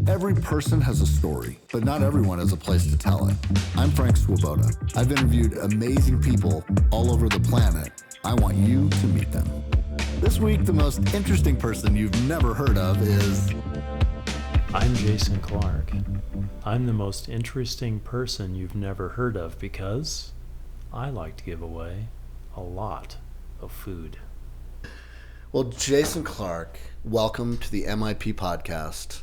Every person has a story, but not everyone has a place to tell it. I'm Frank Swoboda. I've interviewed amazing people all over the planet. I want you to meet them. This week, the most interesting person you've never heard of is... I'm Jason Clark. I'm the most interesting person you've never heard of because I like to give away a lot of food. Well, Jason Clark, welcome to the M.I.P podcast.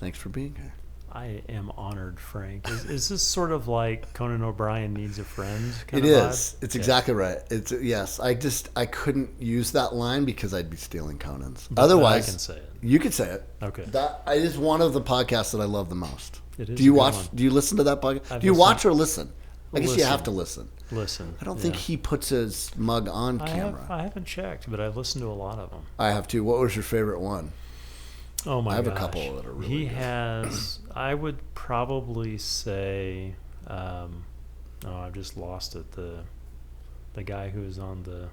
Thanks for being here. I am honored, Frank. Is this sort of like Conan O'Brien needs a friend kind It of is. vibe? It's exactly right. It's yes. I couldn't use that line because I'd be stealing Conan's. But Otherwise, I can say it. You could say it. Okay. That is one of the podcasts that I love the most. It is. Do you a good watch? one. Do you listen to that podcast? I've Do you listened. watch or listen? I guess you Listen. have to listen. Listen. I don't think he puts his mug on camera. I haven't checked, but I've listened to a lot of them. I have too. What was your favorite one? Oh my gosh. I have a couple that are really He good. has, I would probably say, I've just lost it. The guy who was on the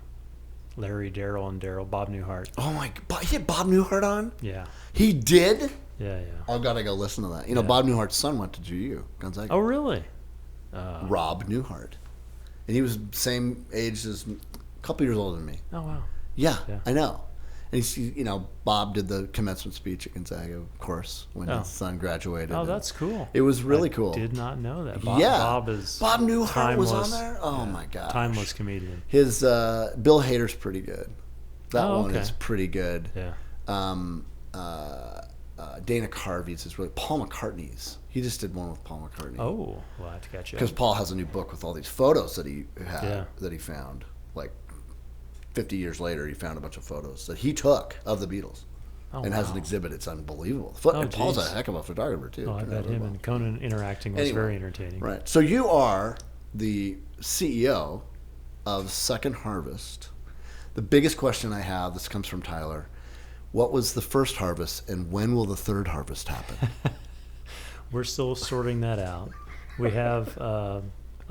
Larry, Daryl, and Daryl, Bob Newhart. Oh my! He had Bob Newhart on. Yeah. He did. Yeah. I've got to go listen to that. You know, Yeah. Bob Newhart's son went to GU, Gonzaga. Oh, really? Rob Newhart, and he was the same age as a couple years older than me. Oh, wow. Yeah, Yeah. I know. And he's, Bob did the commencement speech at Gonzaga, of course, when his son graduated. Oh, that's cool. It was really cool. Did not know that. Bob Newhart was on there. Oh my gosh, timeless comedian. His Bill Hader's pretty good. That one okay. is pretty good. Yeah. Dana Carvey's is really Paul McCartney's. He just did one with Paul McCartney. Oh, well, I have to catch you. Because Paul has a new book with all these photos that he had Yeah. that he found. Like 50 years later, he found a bunch of photos that he took of the Beatles. And has an exhibit. It's unbelievable. And Paul's a heck of a photographer, too. Oh, I bet him and Conan interacting was very entertaining. Right. So you are the CEO of Second Harvest. The biggest question I have, this comes from Tyler, what was the first harvest and when will the third harvest happen? We're still sorting that out. We have a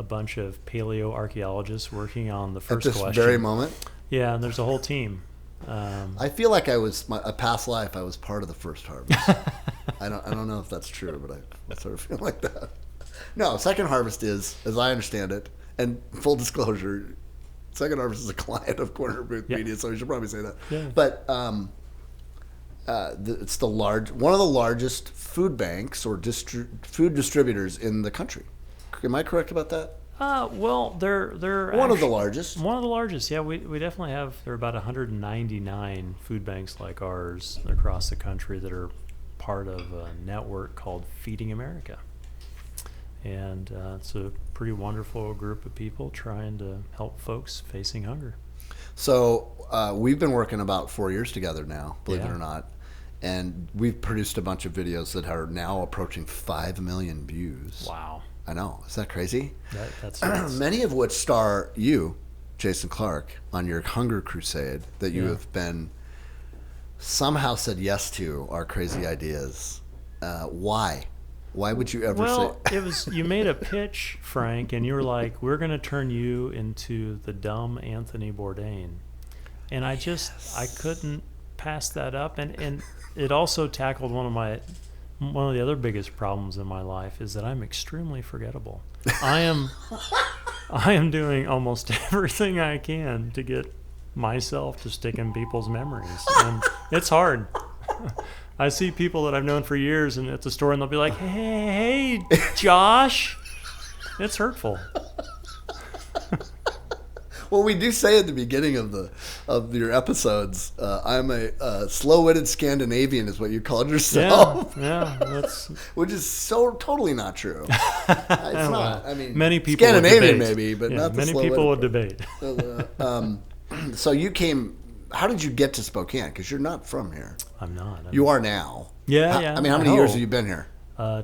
bunch of paleoarchaeologists working on the first question. At this very moment? Yeah, and there's a whole team. I feel like a past life, I was part of the first harvest. I don't know if that's true, but I sort of feel like that. No, Second Harvest is, as I understand it, and full disclosure, Second Harvest is a client of Corner Booth Media, so we should probably say that. Yeah. But it's one of the largest food banks or food distributors in the country. Am I correct about that? Well, they're one of the largest. One of the largest, yeah. We definitely have. There are about 199 food banks like ours across the country that are part of a network called Feeding America, and it's a pretty wonderful group of people trying to help folks facing hunger. So we've been working about 4 years together now, believe it or not, and we've produced a bunch of videos that are now approaching 5 million views. Wow. I know. Is that crazy? That's many of which star you, Jason Clark, on your hunger crusade that you have been somehow said yes to our crazy ideas. Why? Why would you ever say... it was, you made a pitch, Frank, and you were like, we're going to turn you into the dumb Anthony Bourdain. And I couldn't pass that up. And it also tackled one of the other biggest problems in my life is that I'm extremely forgettable. I am doing almost everything I can to get myself to stick in people's memories, and it's hard. I see people that I've known for years and at the store, and they'll be like, "Hey, Josh," it's hurtful. Well, we do say at the beginning of your episodes, I'm a slow-witted Scandinavian, is what you called yourself. Yeah, that's which is so totally not true. It's not. I mean, many people Scandinavian would debate. maybe, but not the many slow-witted people would part. debate. So you came. How did you get to Spokane? Because you're not from here. I'm not. You are now. Yeah. I mean, how many years have you been here?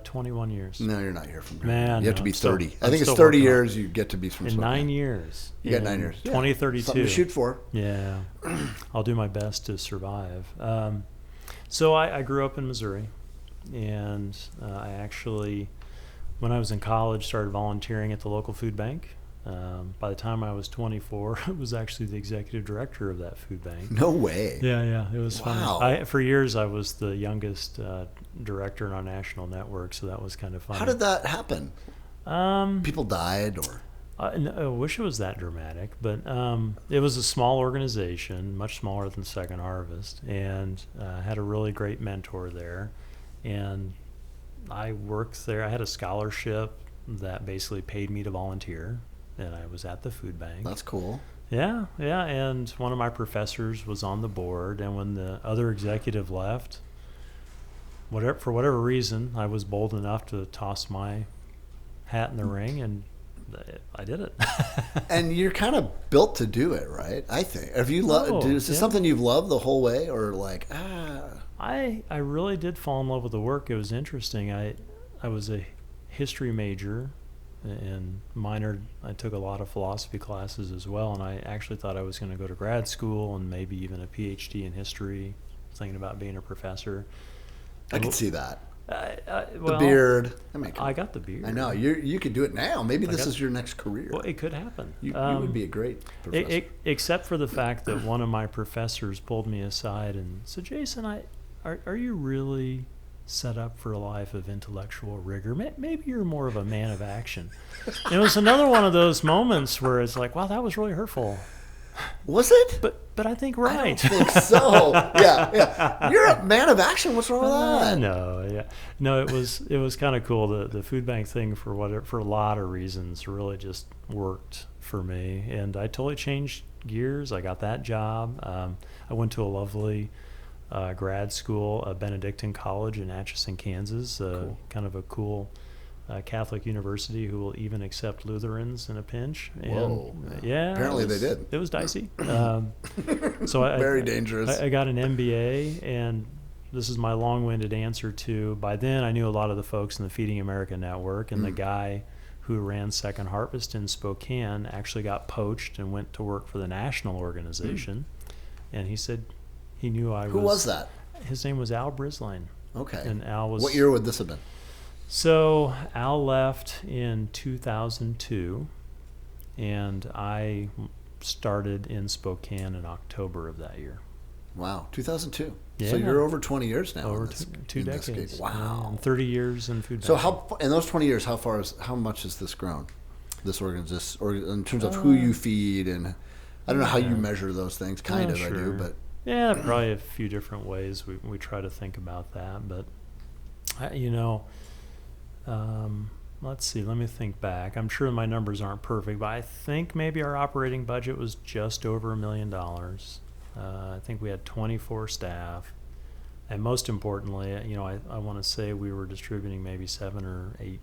21 years. No, you're not here from here. Man, you have to be 30. I think it's 30 years you get to be from in Spokane. 9 years. You got 9 years. 2032. Something to shoot for. Yeah. I'll do my best to survive. So I grew up in Missouri, and I actually, when I was in college, started volunteering at the local food bank. By the time I was 24, I was actually the executive director of that food bank. No way. Yeah, it was Wow. fun. For years, I was the youngest director in our national network, so that was kind of fun. How did that happen? Um, People died, or I wish it was that dramatic, but it was a small organization, much smaller than Second Harvest, and had a really great mentor there. And I worked there. I had a scholarship that basically paid me to volunteer, and I was at the food bank. that's cool. Yeah, and one of my professors was on the board, and when the other executive left, for whatever reason, I was bold enough to toss my hat in the ring, and I did it. And you're kind of built to do it, right? I think. Have you is this yeah. something you've loved the whole way, or like I really did fall in love with the work. It was interesting. I was a history major and minored. I took a lot of philosophy classes as well, and I actually thought I was going to go to grad school and maybe even a PhD in history, thinking about being a professor. I could see that. Well, The beard. I got the beard. I know you could do it now. Maybe this is your next career. Well, it could happen. You would be a great professor. Except for the fact that one of my professors pulled me aside and said, "Jason, are you really set up for a life of intellectual rigor? Maybe you're more of a man of action." And it was another one of those moments where it's like, wow, that was really hurtful. Was it? But I think right. I don't think so. Yeah. You're a man of action. What's wrong with that? No, it was kind of cool. The food bank thing for a lot of reasons really just worked for me, and I totally changed gears. I got that job. I went to a lovely grad school, Benedictine College in Atchison, Kansas. Cool. Kind of a cool Catholic university who will even accept Lutherans in a pinch. Whoa. And, yeah. Apparently they did. It was dicey. So Very dangerous. I got an MBA, and this is my long-winded answer to, by then I knew a lot of the folks in the Feeding America Network, and the guy who ran Second Harvest in Spokane actually got poached and went to work for the national organization. And he said he knew I was... Who was that? His name was Al Brisline. Okay. And Al was... What year would this have been? So Al left in 2002, and I started in Spokane in October of that year. Wow, 2002. Yeah. So you're over 20 years now. Over in two in this decades. gig. Wow. And 30 years in food So banking. in those 20 years, how much has this grown? This organization, or in terms of who you feed, and I don't know how you measure those things. Kind of, sure. I do, but Yeah, probably a few different ways we try to think about that. But, let's see, let me think back. I'm sure my numbers aren't perfect, but I think maybe our operating budget was just over $1 million. I think we had 24 staff. And most importantly, I want to say we were distributing maybe 7 or 8,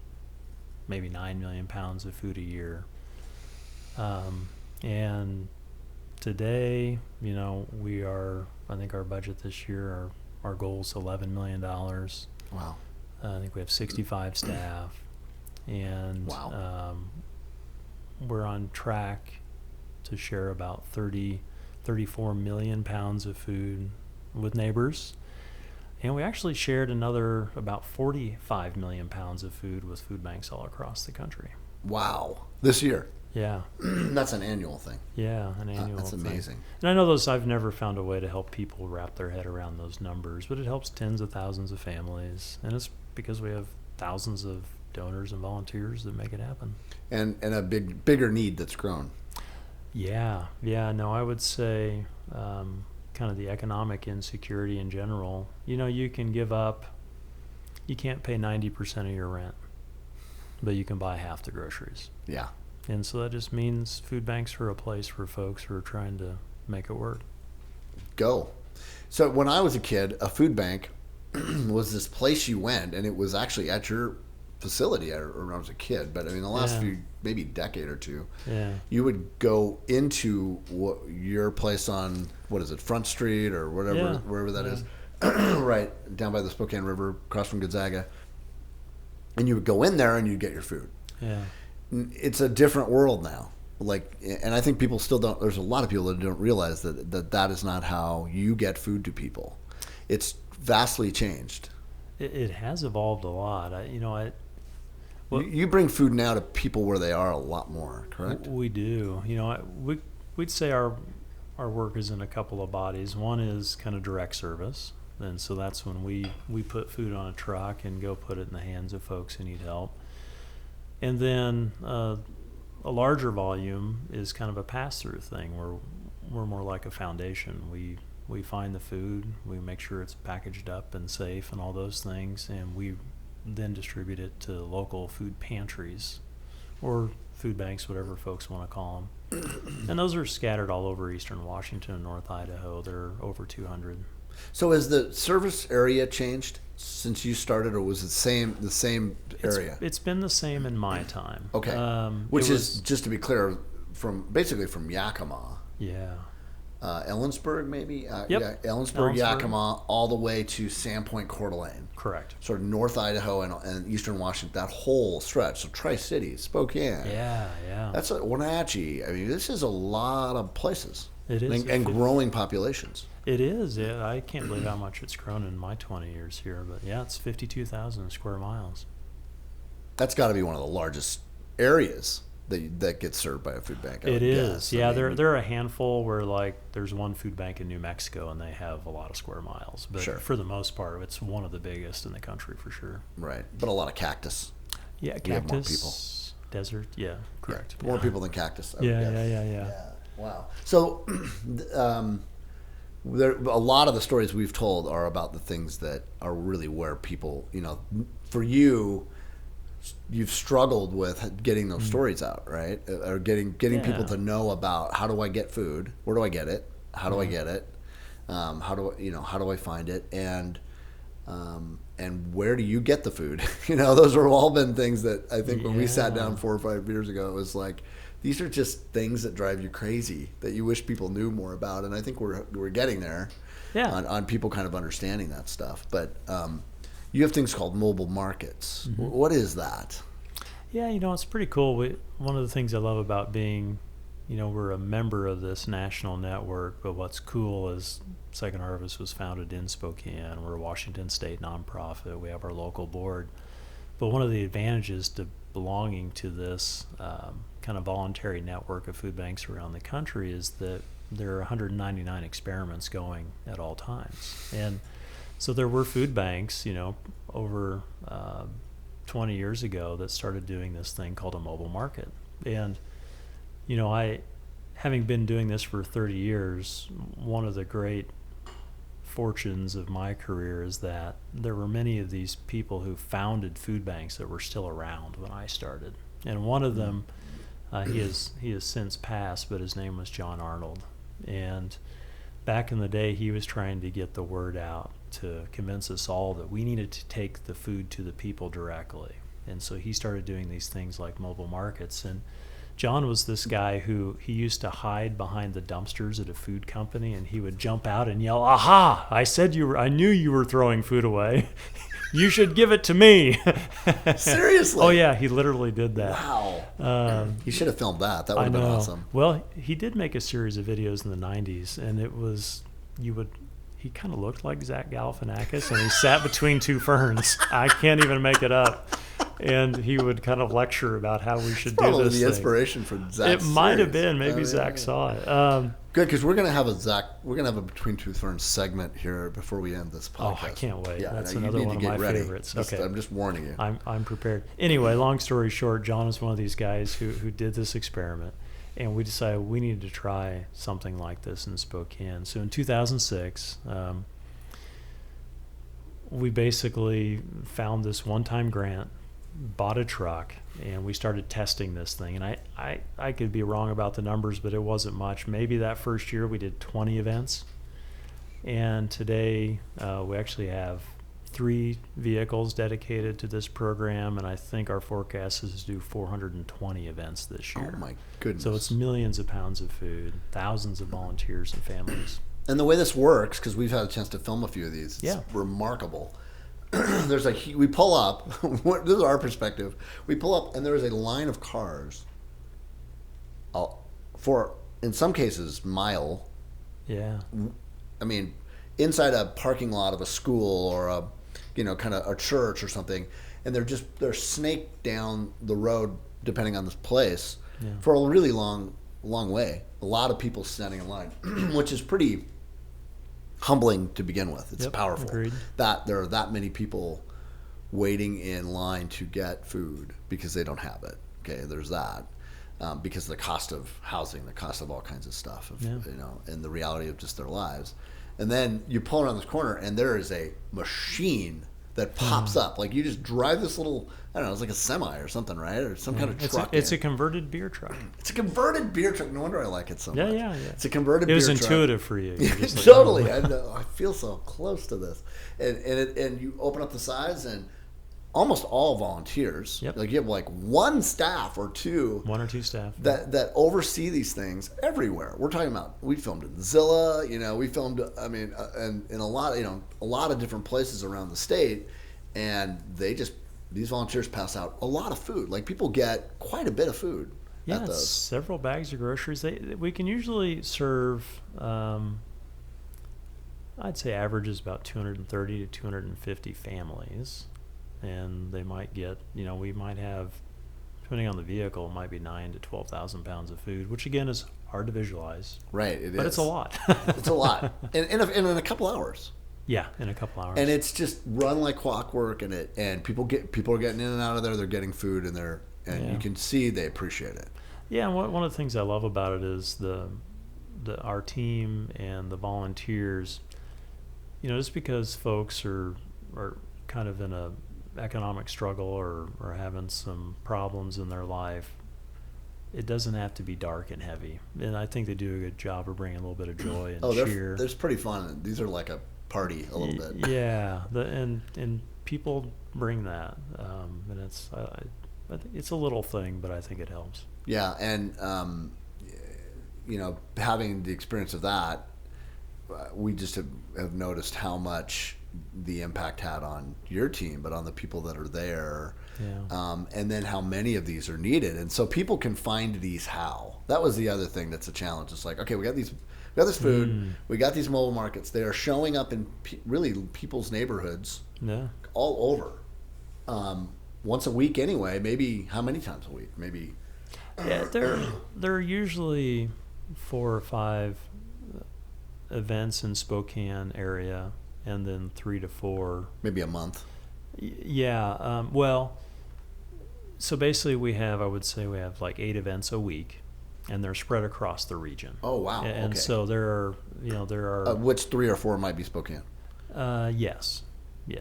maybe 9 million pounds of food a year. And today, I think our budget this year, our goal is $11 million. wow. I think we have 65 staff, and Wow. We're on track to share about 34 million pounds of food with neighbors. And we actually shared another about 45 million pounds of food with food banks all across the country. Wow. This year. Yeah. That's an annual thing. Yeah, an annual That's thing. amazing. And I know I've never found a way to help people wrap their head around those numbers, but it helps tens of thousands of families. And it's because we have thousands of donors and volunteers that make it happen. And a bigger need that's grown. Yeah. No, I would say kind of the economic insecurity in general. You can give up, you can't pay 90% of your rent, but you can buy half the groceries. Yeah. And so that just means food banks are a place for folks who are trying to make it work. Go. So when I was a kid, a food bank was this place you went, and it was actually at your facility when I was a kid. But I mean, the last few, maybe decade or two, you would go into your place on, what is it, Front Street or whatever, wherever that is, right down by the Spokane River, across from Gonzaga. And you would go in there and you'd get your food. Yeah. It's a different world now. And I think people still don't. There's a lot of people that don't realize that is not how you get food to people. It's vastly changed. It has evolved a lot. Well, You bring food now to people where they are a lot more, correct? we do. We'd say our work is in a couple of bodies. One is kind of direct service, and so that's when we put food on a truck and go put it in the hands of folks who need help. And then a larger volume is kind of a pass-through thing where we're more like a foundation. We find the food, we make sure it's packaged up and safe and all those things, and we then distribute it to local food pantries or food banks, whatever folks want to call them. And those are scattered all over eastern Washington and North Idaho. There are over 200. So has the service area changed since you started, or was it the same area? It's been the same in my time. Okay. Which is, just to be clear, basically from Yakima. Yeah. Ellensburg, maybe? Yep. Yeah, Ellensburg, Yakima, all the way to Sandpoint, Coeur d'Alene. Correct. Sort of North Idaho and eastern Washington, that whole stretch. So Tri-Cities, Spokane. Yeah. That's Wenatchee. I mean, this is a lot of places. It is. And growing populations. It is. Yeah, I can't believe how much it's grown in my 20 years here. But yeah, it's 52,000 square miles. That's got to be one of the largest areas that gets served by a food bank. It is. Yeah, there are a handful where like there's one food bank in New Mexico and they have a lot of square miles. But for the most part, it's one of the biggest in the country for sure. Right, but a lot of cactus. Yeah, cactus. We have more people. Desert. Yeah, correct. More people than cactus. Yeah. Wow. So, a lot of the stories we've told are about the things that are really where people, for you, you've struggled with getting those stories out, right? Or getting people to know about, how do I get food? Where do I get it? How do I get it? How do I find it? And where do you get the food? Those have all been things that I think when we sat down 4 or 5 years ago, it was like, these are just things that drive you crazy that you wish people knew more about. And I think we're getting there on people kind of understanding that stuff. But you have things called mobile markets. Mm-hmm. What is that? Yeah, it's pretty cool. One of the things I love about being, we're a member of this national network, but what's cool is Second Harvest was founded in Spokane. We're a Washington State nonprofit. We have our local board. But one of the advantages to belonging to this kind of voluntary network of food banks around the country is that there are 199 experiments going at all times. And so there were food banks, over 20 years ago that started doing this thing called a mobile market. And, having been doing this for 30 years, one of the great fortunes of my career is that there were many of these people who founded food banks that were still around when I started. And one of them, he has since passed, but his name was John Arnold. And back in the day, he was trying to get the word out to convince us all that we needed to take the food to the people directly. And so he started doing these things like mobile markets. And John was this guy who he used to hide behind the dumpsters at a food company, and he would jump out and yell, "Aha! I knew you were throwing food away. You should give it to me." Seriously? Oh yeah, he literally did that. Wow. He should have filmed that. That would have been awesome. Well, he did make a series of videos in the 90s, and it was, he kind of looked like Zach Galifianakis, and he sat between two ferns. I can't even make it up. And he would kind of lecture about how we should do this. Probably the inspiration for Zach's It might have been. Maybe Zach saw it. Good, because we're gonna have a Between Two Ferns segment here before we end this podcast. Oh, I can't wait. Yeah, that's another one of my favorites. Okay, I'm just warning you. I'm prepared. Anyway, long story short, John is one of these guys who did this experiment, and we decided we needed to try something like this in Spokane. So in 2006. We basically found this one-time grant, bought a truck, and we started testing this thing. And I could be wrong about the numbers, but it wasn't much. Maybe that first year we did 20 events. And today we actually have 3 vehicles dedicated to this program, and I think our forecast is to do 420 events this year. Oh my goodness. So it's millions of pounds of food, thousands of volunteers and families. And the way this works, because we've had a chance to film a few of these, it's remarkable. We pull up, this is our perspective, we pull up and there is a line of cars for, in some cases, mile. Yeah. I mean, inside a parking lot of a school or kind of a church or something, and they're snaked down the road depending on this place for a really long way. A lot of people standing in line, which is pretty humbling to begin with. It's powerful that there are that many people waiting in line to get food because they don't have it. Okay, there's that. Because of the cost of housing, the cost of all kinds of stuff, and the reality of just their lives. And then you pull around this corner, and there is a machine that pops up. Like, you just drive this little, I don't know, it's like a semi or something, right? Or some kind of truck. It's a converted beer truck. It's a converted beer truck. No wonder I like it so much. Yeah. It's a converted beer truck. It was intuitive for you. Totally. I know. I feel so close to this. And you open up the sides, and almost all volunteers. Yep. Like, you have like one or two staff that oversee these things everywhere. We're talking about, we filmed in Zilla, we filmed, and in a lot of different places around the state, and these volunteers pass out a lot of food. Like, people get quite a bit of food. Yeah, several bags of groceries. We can usually serve, I'd say average is about 230 to 250 families. And they might get, we might have, depending on the vehicle, it might be 9,000 to 12,000 pounds of food, which again is hard to visualize. Right, it is. But it's a lot. It's a lot, in a couple hours. Yeah, in a couple hours. And it's just run like clockwork, and people are getting in and out of there. They're getting food, and you can see they appreciate it. Yeah, and one of the things I love about it is our team and the volunteers. Just because folks are kind of in a economic struggle or having some problems in their life, it doesn't have to be dark and heavy. And I think they do a good job of bringing a little bit of joy and cheer. There's pretty fun. These are like a party a little bit. Yeah, and people bring that, and I think it's a little thing, but I think it helps. Yeah, and having the experience of that, we just have noticed how much the impact had on your team, but on the people that are there, and then how many of these are needed. And so people can find these how. That was the other thing that's a challenge. It's like, okay, we got this food, we got these mobile markets. They are showing up in really people's neighborhoods all over. Once a week anyway, maybe how many times a week? Maybe. Yeah, there are usually 4 or 5 events in Spokane area, and then 3 to 4. Maybe a month. Yeah. So basically I would say we have like 8 events a week, and they're spread across the region. Oh, wow. And so there are. Which 3 or 4 might be Spokane? Yes.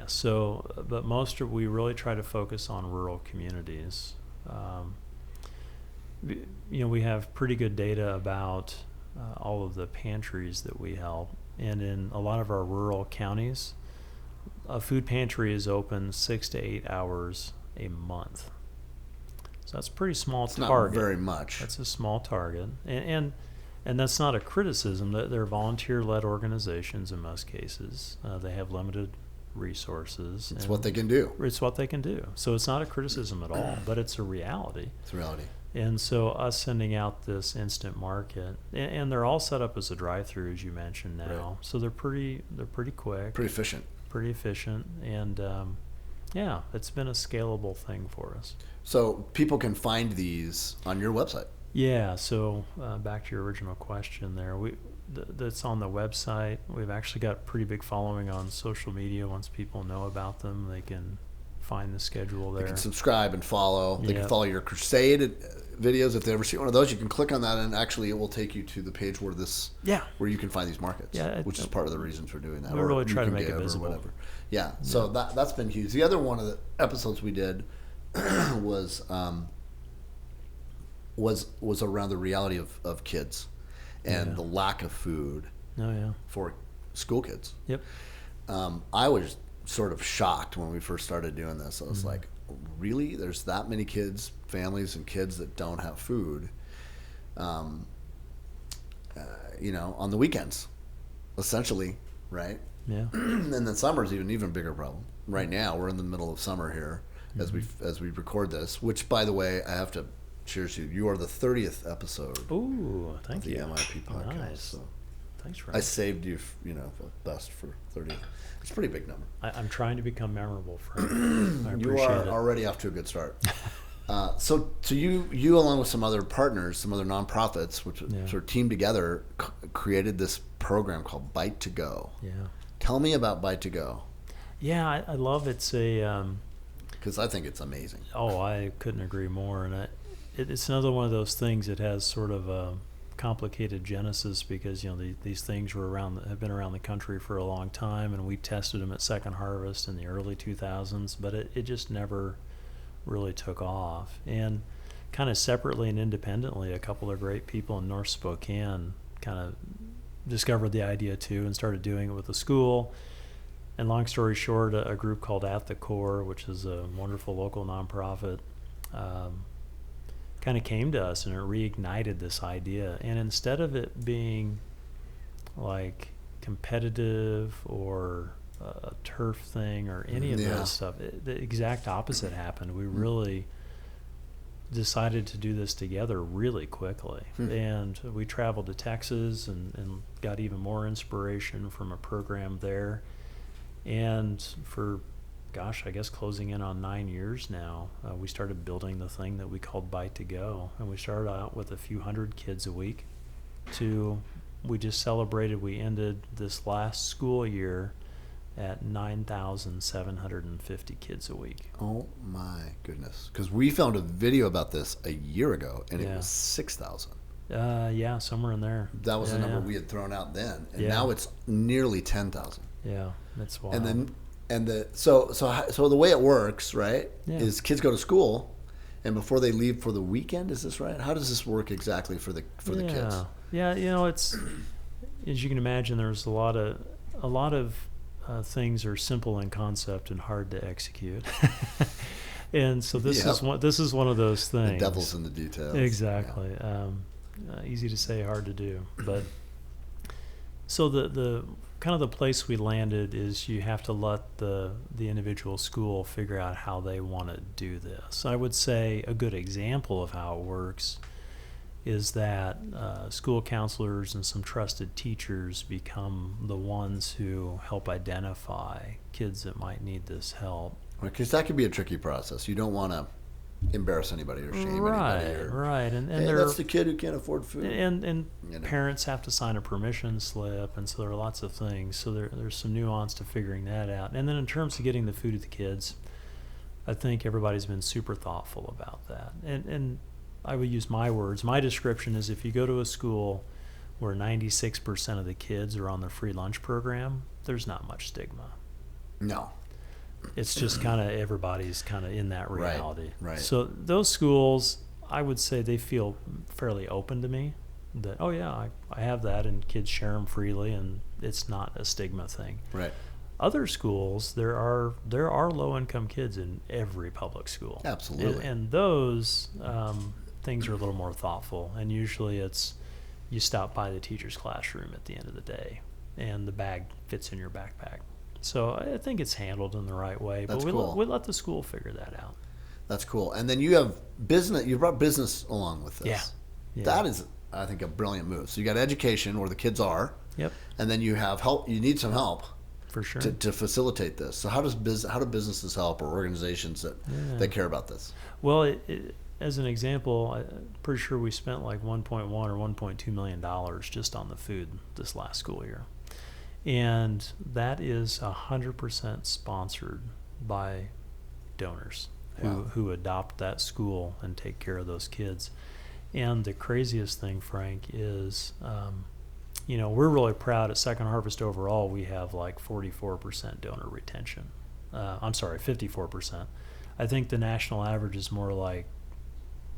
So, but we really try to focus on rural communities. We have pretty good data about all of the pantries that we help. And in a lot of our rural counties, a food pantry is open 6 to 8 hours a month. So that's a pretty small target. Not very much. That's a small target. And that's not a criticism. They're volunteer-led organizations in most cases. They have limited resources. It's what they can do. It's what they can do. So it's not a criticism at all, but it's a reality. It's a reality. And so us sending out this instant market, and they're all set up as a drive-through, as you mentioned now. Right. So they're pretty quick, pretty efficient, and it's been a scalable thing for us. So people can find these on your website. Yeah. So back to your original question, there, that's on the website. We've actually got a pretty big following on social media. Once people know about them, they can find the schedule there. They can subscribe and follow. They can follow your crusade videos. If they ever see one of those, you can click on that, and actually it will take you to the page where where you can find these markets, which is part of the reason for doing that. We really try to make it visible. Or whatever. Yeah, so that's been huge. The other one of the episodes we did was around the reality of kids and the lack of food for school kids. Yep. I was sort of shocked when we first started doing this. I was like, really? There's that many families and kids that don't have food, on the weekends, essentially, right? Yeah. And then summer's even bigger problem. Right now, we're in the middle of summer here as we record this, which, by the way, I have to cheers you. You are the 30th episode. Ooh, thank you. The M.I.P podcast. Nice. So Thanks, I Frank. saved you, best for 30. It's a pretty big number. I'm trying to become memorable, Frank. I You appreciate are it. already off to a good start. So you along with some other partners, some other nonprofits, which sort of teamed together, created this program called Bite to Go. Yeah. Tell me about Bite to Go, Yeah, I love it's a. because I think it's amazing. Oh, I couldn't agree more, and it's another one of those things that has sort of a complicated genesis because these things have been around the country for a long time, and we tested them at Second Harvest in the early 2000s, but it just never really took off. And kind of separately and independently, a couple of great people in North Spokane kind of discovered the idea too and started doing it with the school. And long story short, a group called At the Core, which is a wonderful local nonprofit, kind of came to us and it reignited this idea. And instead of it being like competitive or a turf thing or any of those stuff, the exact opposite happened. We really decided to do this together really quickly. And we traveled to Texas and got even more inspiration from a program there. And for, I guess closing in on 9 years now, we started building the thing that we called Bite to Go. And we started out with a few hundred kids a week we just celebrated, we ended this last school year at 9,750 kids a week. Oh my goodness. Because we filmed a video about this a year ago, and it was 6,000. Yeah, somewhere in there. That was the number we had thrown out then. And now it's nearly 10,000. Yeah, that's wild. And then, so the way it works, right, is kids go to school, and before they leave for the weekend, is this right? How does this work exactly for the kids? Yeah, it's, as you can imagine, there's a lot of things are simple in concept and hard to execute. And so this is one of those things. The devil's in the details. Exactly. Yeah. Easy to say, hard to do. But so the kind of the place we landed is you have to let the individual school figure out how they want to do this. I would say a good example of how it works is that school counselors and some trusted teachers become the ones who help identify kids that might need this help. Because that could be a tricky process. You don't want to embarrass anybody or shame anybody. Right. And hey, that's the kid who can't afford food. And parents have to sign a permission slip, and so there are lots of things. So there's some nuance to figuring that out. And then in terms of getting the food to the kids, I think everybody's been super thoughtful about that. And I would use my words. My description is if you go to a school where 96% of the kids are on the free lunch program, there's not much stigma. No. It's just kind of everybody's kind of in that reality. Right. So those schools, I would say they feel fairly open to me that, oh yeah, I have that, and kids share them freely, and it's not a stigma thing. Right. Other schools, there are low-income kids in every public school. Absolutely. And those things are a little more thoughtful, and usually it's you stop by the teacher's classroom at the end of the day, and the bag fits in your backpack. So I think it's handled in the right way. That's but cool. we let the school figure that out. That's cool. And then you have business. You brought business along with this. Yeah. That is, I think, a brilliant move. So you got education where the kids are. Yep. And then you have help. You need some help. For sure. To facilitate this. So how do businesses help, or organizations that care about this? Well, as an example, I'm pretty sure we spent like $1.1 or $1.2 million just on the food this last school year. And that is 100% sponsored by donors who adopt that school and take care of those kids. And the craziest thing, Frank, is, we're really proud at Second Harvest overall. We have like 44% donor retention. 54%. I think the national average is more like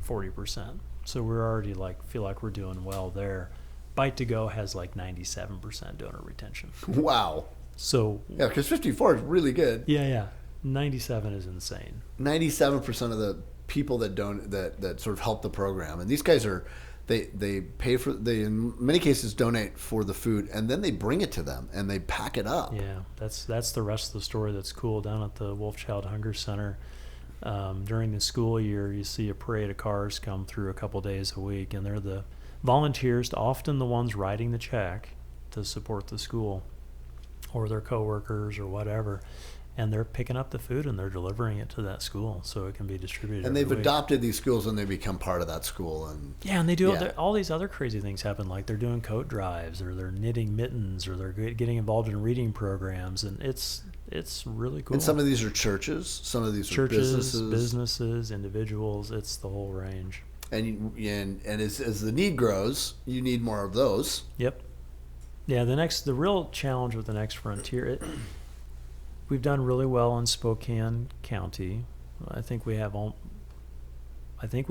40%. So we're already feel like we're doing well there. Bite to Go has like 97% donor retention. Wow. So yeah, because 54 is really good. Yeah. 97 is insane. 97% of the people that sort of help the program, and these guys they pay for, they in many cases donate for the food, and then they bring it to them and they pack it up. Yeah, that's the rest of the story that's cool. Down at the Wolf-Child Hunger Center, during the school year, you see a parade of cars come through a couple days a week, and they're the volunteers, often the ones writing the check to support the school or their coworkers or whatever. And they're picking up the food and they're delivering it to that school so it can be distributed. And they've every week. adopted these schools and they become part of that school. And yeah, and they do all these other crazy things happen, like they're doing coat drives or they're knitting mittens or they're getting involved in reading programs, and it's really cool. And some of these are churches, some of these are businesses, individuals. It's the whole range. And as the need grows, you need more of those. Yep. Yeah, the real challenge with the next frontier. We've done really well in Spokane County. I think we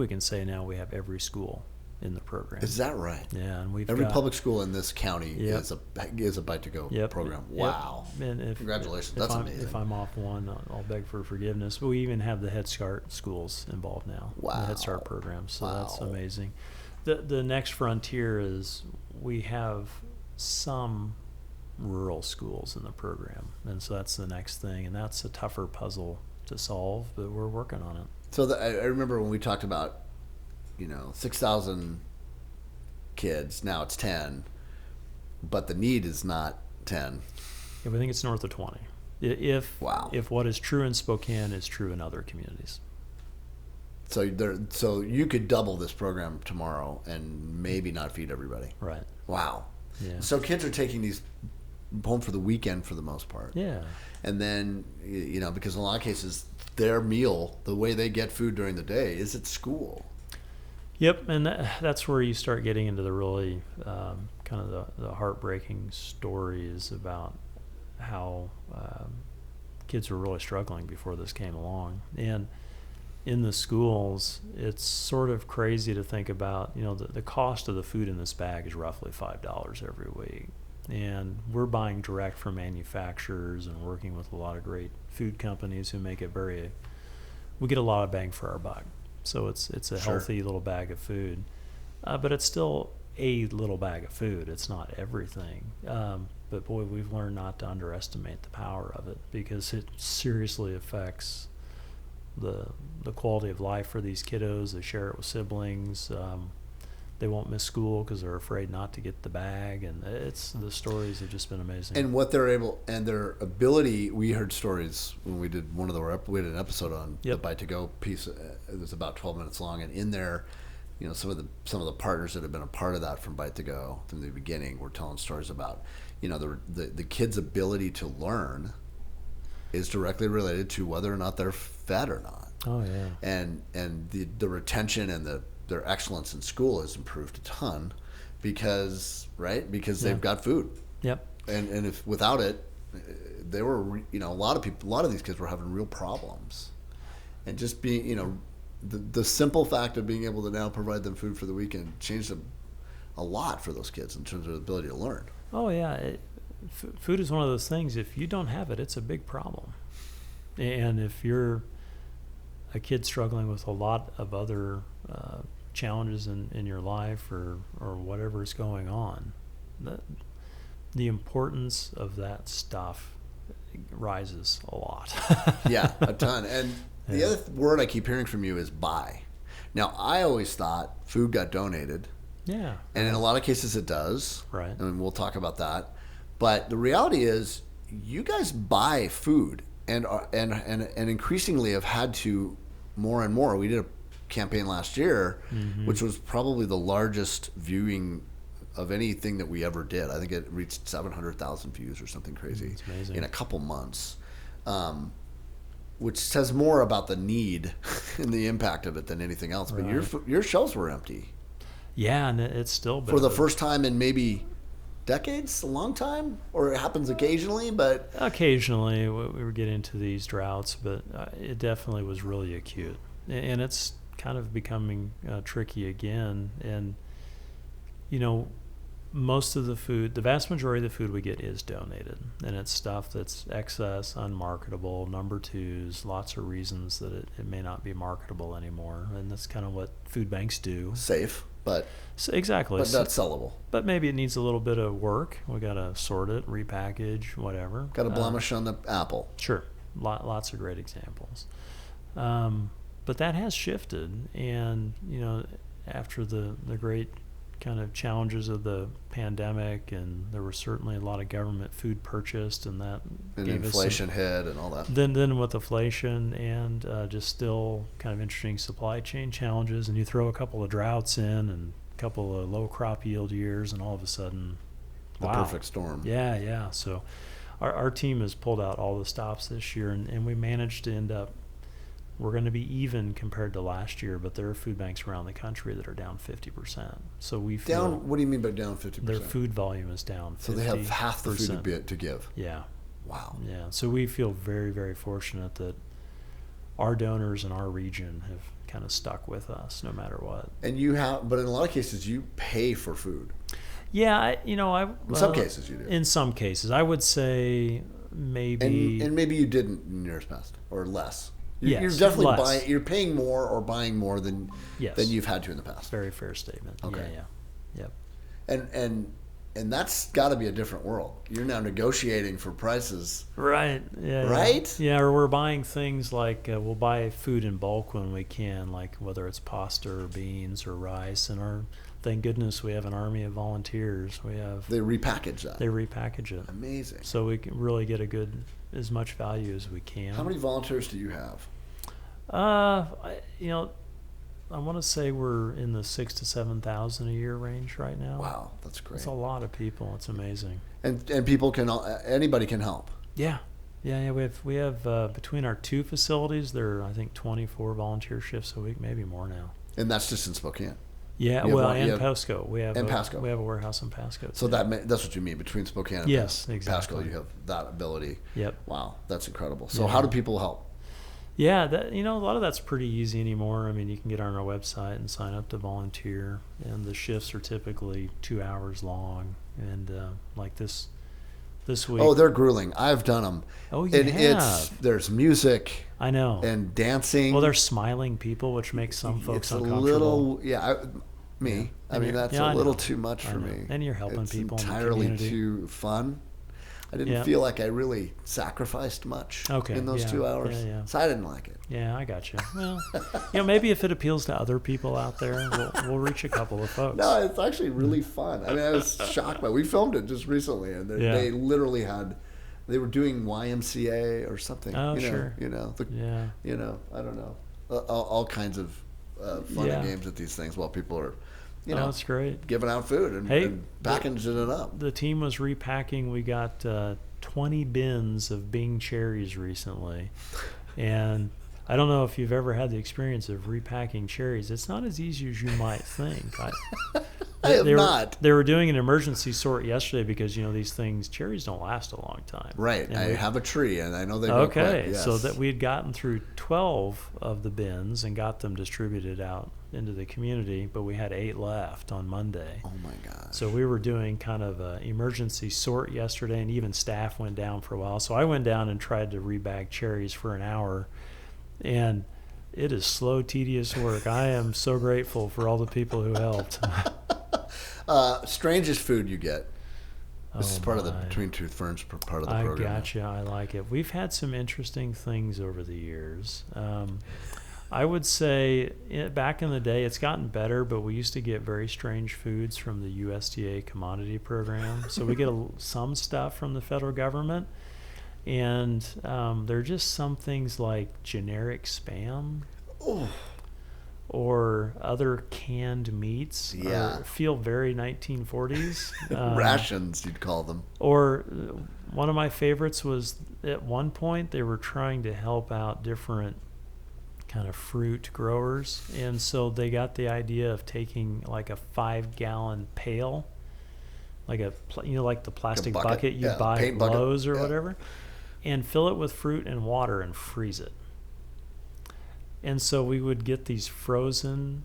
can say now we have every school in the program. Is that right? Yeah, and every public school in this county Yep. is a Bite to Go Yep. program. Yep. Wow! And Congratulations, that's amazing. If I'm off one, I'll beg for forgiveness. But we even have the Head Start schools involved now. Wow! The Head Start program, so Wow. that's amazing. The next frontier is we have some rural schools in the program, and so that's the next thing, and that's a tougher puzzle to solve, but we're working on it. So I remember when we talked about 6,000 kids, now it's 10, but the need is not 10. Yeah, we think it's north of 20 if what is true in Spokane is true in other communities. So you could double this program tomorrow and maybe not feed everybody. Right. Wow. Yeah. So kids are taking these home for the weekend for the most part. Yeah. And then, because in a lot of cases, their meal, the way they get food during the day, is at school. Yep, and that's where you start getting into the really kind of the heartbreaking stories about how kids were really struggling before this came along. And in the schools, it's sort of crazy to think about, the cost of the food in this bag is roughly $5 every week. And we're buying direct from manufacturers and working with a lot of great food companies who make it we get a lot of bang for our buck. So it's a Sure. healthy little bag of food. But it's still a little bag of food. It's not everything. But boy, we've learned not to underestimate the power of it, because it seriously affects the quality of life for these kiddos. They share it with siblings. They won't miss school because they're afraid not to get the bag, and the stories have just been amazing. And what they're able, and their ability. We heard stories when we did we did an episode on the Bite to Go piece. It was about 12 minutes long, and in there, some of the partners that have been a part of that from Bite to Go from the beginning were telling stories about, the kids' ability to learn is directly related to whether or not they're fed or not. Oh yeah. And the retention and their excellence in school has improved a ton because they've got food. Yep. And if without it, they were, a lot of these kids were having real problems. And just being, the simple fact of being able to now provide them food for the weekend changed a lot for those kids in terms of the ability to learn. Oh yeah. Food is one of those things. If you don't have it, it's a big problem. And if you're a kid struggling with a lot of other challenges in your life or whatever is going on, the importance of that stuff rises a lot. Yeah, a ton. And the other word I keep hearing from you is buy. Now, I always thought food got donated. Yeah. And in a lot of cases it does. Right. I mean, we'll talk about that. But the reality is you guys buy food and increasingly have had to more and more. We did a campaign last year, which was probably the largest viewing of anything that we ever did. I think it reached 700,000 views or something crazy in a couple months, which says more about the need and the impact of it than anything else. But your shelves were empty. Yeah, and it's still for the first time in maybe decades, a long time, or it happens occasionally, but occasionally we were getting into these droughts, but it definitely was really acute, and it's kind of becoming tricky again. And most of the food, the vast majority of the food we get is donated, and it's stuff that's excess, unmarketable, number twos, lots of reasons that it may not be marketable anymore, and that's kind of what food banks do. Safe, but exactly, but not sellable. But maybe it needs a little bit of work. We got to sort it, repackage, whatever. Got a blemish on the apple. Sure, lots of great examples. But that has shifted, and after the great kind of challenges of the pandemic, and there was certainly a lot of government food purchased, and that And gave inflation us hit and all that. then with inflation and just still kind of interesting supply chain challenges, and you throw a couple of droughts in and a couple of low crop yield years, and all of a sudden, The wow. perfect storm. Yeah. So our team has pulled out all the stops this year, and we managed to end up, we're going to be even compared to last year, but there are food banks around the country that are down 50%. So we feel Down. What do you mean by down 50%? their food volume is down 50%. So they have half the food to give. Yeah. Wow. Yeah. So we feel very, very fortunate that our donors in our region have kind of stuck with us no matter what. And you have, but in a lot of cases, you pay for food. Yeah, in some cases you do. In some cases, I would say maybe. And maybe you didn't in years past, or less. Yes, you're definitely less. buying. You're paying more or buying more than Yes. you've had to in the past. Very fair statement. Okay. Yeah. Yep. And that's got to be a different world. You're now negotiating for prices. Right. Yeah. Right? Yeah. Or we're buying things like we'll buy food in bulk when we can, like whether it's pasta or beans or rice. And thank goodness we have an army of volunteers. They repackage that. They repackage it. Amazing. So we can really get as much value as we can. How many volunteers do you have? I want to say we're in the 6,000 to 7,000 a year range right now. Wow, that's great. It's a lot of people. It's amazing. And people anybody can help. Yeah. We have between our two facilities, there are I think 24 volunteer shifts a week, maybe more now. And that's just in Spokane. Yeah, Pasco. We have Pasco. We have a warehouse in Pasco. So that's what you mean between Spokane and yes, Pasco. exactly. You have that ability. Yep. Wow, that's incredible. So how do people help? Yeah, a lot of that's pretty easy anymore. I mean, you can get on our website and sign up to volunteer, and the shifts are typically 2 hours long. And like this week. Oh, they're grueling. I've done them. Oh, you have. There's music. I know. And dancing. Well, they're smiling people, which makes some folks uncomfortable. I mean, that's a little too much for me. And you're helping people. It's entirely too fun. I didn't feel like I really sacrificed much in those 2 hours. Yeah. So I didn't like it. Yeah, I got you. Well, maybe if it appeals to other people out there, we'll reach a couple of folks. No, it's actually really fun. I mean, I was shocked by it. We filmed it just recently, and they literally they were doing YMCA or something. Oh, sure. I don't know. All kinds of fun and games at these things while people are that's great. Giving out food and packaging it up. The team was repacking. We got 20 bins of Bing cherries recently. And I don't know if you've ever had the experience of repacking cherries. It's not as easy as you might think. I have not. They were doing an emergency sort yesterday because, cherries don't last a long time. Right. And I have a tree, and I know they go quick. Okay. Yes. So that we had gotten through 12 of the bins and got them distributed out into the community, but we had 8 left on Monday. Oh, my gosh. So we were doing kind of an emergency sort yesterday, and even staff went down for a while. So I went down and tried to rebag cherries for an hour, and it is slow, tedious work. I am so grateful for all the people who helped. Strangest food you get. This is part of the Between Two Ferns part of the program. I gotcha. I like it. We've had some interesting things over the years. I would say back in the day, it's gotten better, but we used to get very strange foods from the USDA commodity program. So we get some stuff from the federal government, and there are just some things like generic Spam. Oh. Or other canned meats. Feel very 1940s. Rations, you'd call them. Or one of my favorites was at one point they were trying to help out different kind of fruit growers, and so they got the idea of taking like a 5-gallon pail, like like the plastic bucket you buy at Lowe's or whatever, and fill it with fruit and water and freeze it. And so we would get these frozen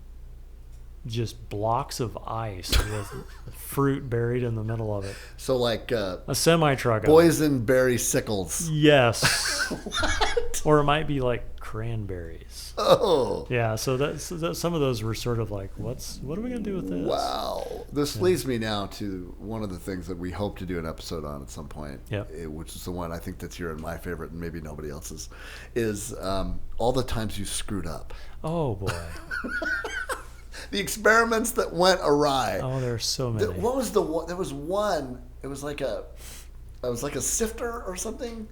just blocks of ice with fruit buried in the middle of it. So like a semi-truck. Boysenberry sickles. Yes. What? Or it might be like cranberries. Oh. Yeah, so some of those were sort of like, what are we going to do with this? Wow. This leads me now to one of the things that we hope to do an episode on at some point, which is the one I think that's your and my favorite and maybe nobody else's, is all the times you screwed up. Oh, boy. the experiments that went awry. Oh, there's so many. What was the one? There was one. It was like a sifter or something.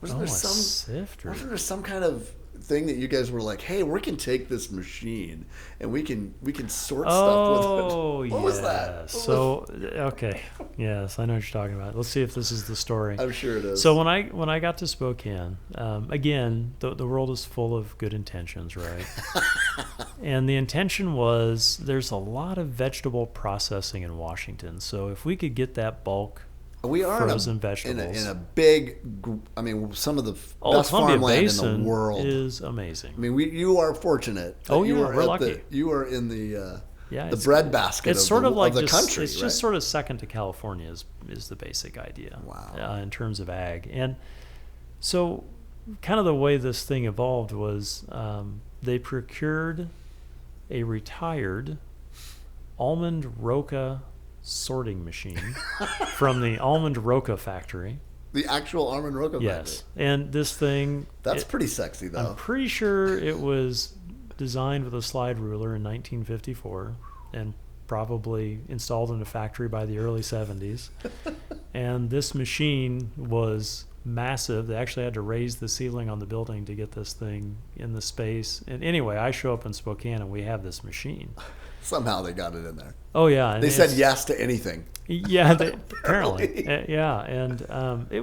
Wasn't there some sifter? Wasn't there some kind of thing that you guys were like, hey, we can take this machine and we can sort stuff with it? What was that? Okay, yes, I know what you're talking about. Let's see if this is the story. I'm sure it is. So when I got to Spokane, again, the world is full of good intentions, right? And the intention was there's a lot of vegetable processing in Washington, so if we could get that bulk we are frozen vegetables in a big. I mean, some of the best Columbia farmland Basin in the world is amazing. I mean, you are fortunate. We're lucky. You are in the the breadbasket. It's sort of like the just, country. It's just sort of second to California is the basic idea. Wow. In terms of ag, and so kind of the way this thing evolved was they procured a retired almond roca sorting machine from the almond roca factory. The actual almond roca factory. Yes, and this thing. That's pretty sexy, though. I'm pretty sure it was designed with a slide ruler in 1954 and probably installed in a factory by the early 70s. And this machine was massive. They actually had to raise the ceiling on the building to get this thing in the space. And anyway, I show up in Spokane and we have this machine. Somehow they got it in there. Oh, yeah. They said yes to anything. Yeah, apparently. Yeah, and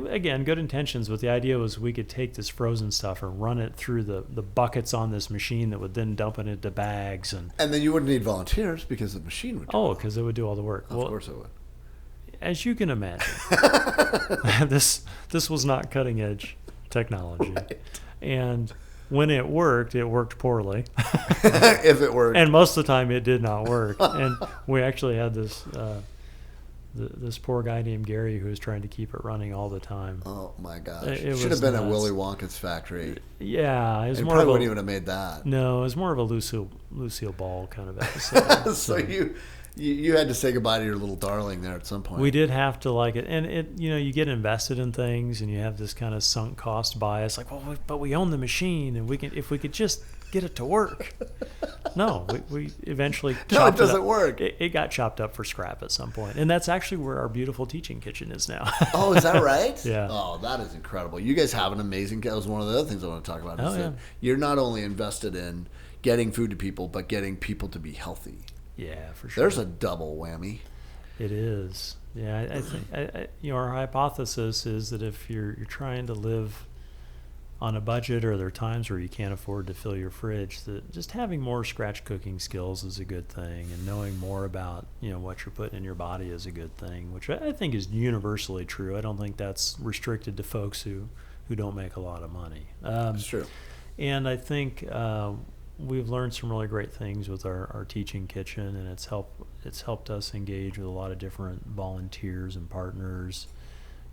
again, good intentions, but the idea was we could take this frozen stuff and run it through the buckets on this machine that would then dump it into bags. And then you wouldn't need volunteers because the machine would do it. because it would do all the work. Of course it would. As you can imagine, this was not cutting-edge technology. Right. And when it worked poorly. If it worked. And most of the time it did not work. And we actually had this this poor guy named Gary who was trying to keep it running all the time. Oh my gosh! It should was have been nuts. at Willy Wonka's factory. Yeah, it was It more probably of a, wouldn't even have made that. No, it was more of a Lucille Ball kind of episode. So you had to say goodbye to your little darling there at some point. We did have to like it, and it you get invested in things, and you have this kind of sunk cost bias, like, well, but we own the machine, and if we could just get it to work. No, we eventually chopped it doesn't up. work. It got chopped up for scrap at some point, and that's actually where our beautiful teaching kitchen is now. Oh, is that right? Yeah. Oh, that is incredible. You guys have an amazing. That was one of the other things I want to talk about. Is that you're not only invested in getting food to people, but getting people to be healthy. Yeah, for sure. There's a double whammy. It is. Yeah, I think our hypothesis is that if you're trying to live on a budget, or there are times where you can't afford to fill your fridge, that just having more scratch cooking skills is a good thing, and knowing more about what you're putting in your body is a good thing, which I think is universally true. I don't think that's restricted to folks who don't make a lot of money. That's true. And I think we've learned some really great things with our teaching kitchen, and it's helped us engage with a lot of different volunteers and partners.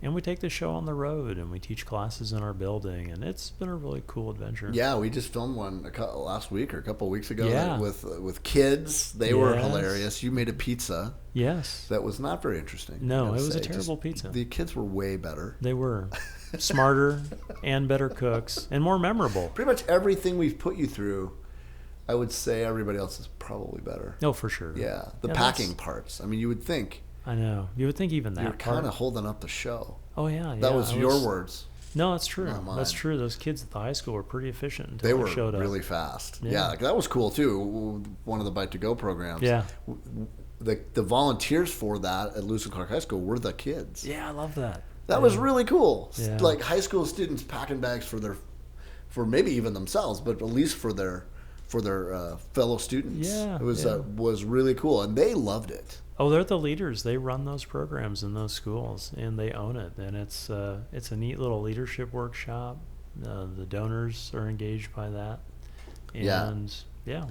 And we take the show on the road, and we teach classes in our building, and it's been a really cool adventure. Yeah, we just filmed one last week or a couple of weeks ago with kids. They were hilarious. You made a pizza. Yes. That was not very interesting. No, it was a terrible pizza. The kids were way better. They were smarter and better cooks and more memorable. Pretty much everything we've put you through, I would say everybody else is probably better. No, for sure. Yeah, the packing parts. I mean, you would think. I know. You would think even that you're part. kind of holding up the show. Oh, yeah. That was your words. No, that's true. Not mine. That's true. Those kids at the high school were pretty efficient until they were showed up. really fast. Yeah, that was cool, too. One of the Bite to Go programs. Yeah. The volunteers for that at Lewis and Clark High School were the kids. Yeah, I love that. That was really cool. Yeah. Like high school students packing bags for maybe even themselves, but at least for their fellow students. Yeah, it was really cool, and they loved it. Oh, they're the leaders. They run those programs in those schools, and they own it. And it's a neat little leadership workshop. The donors are engaged by that, and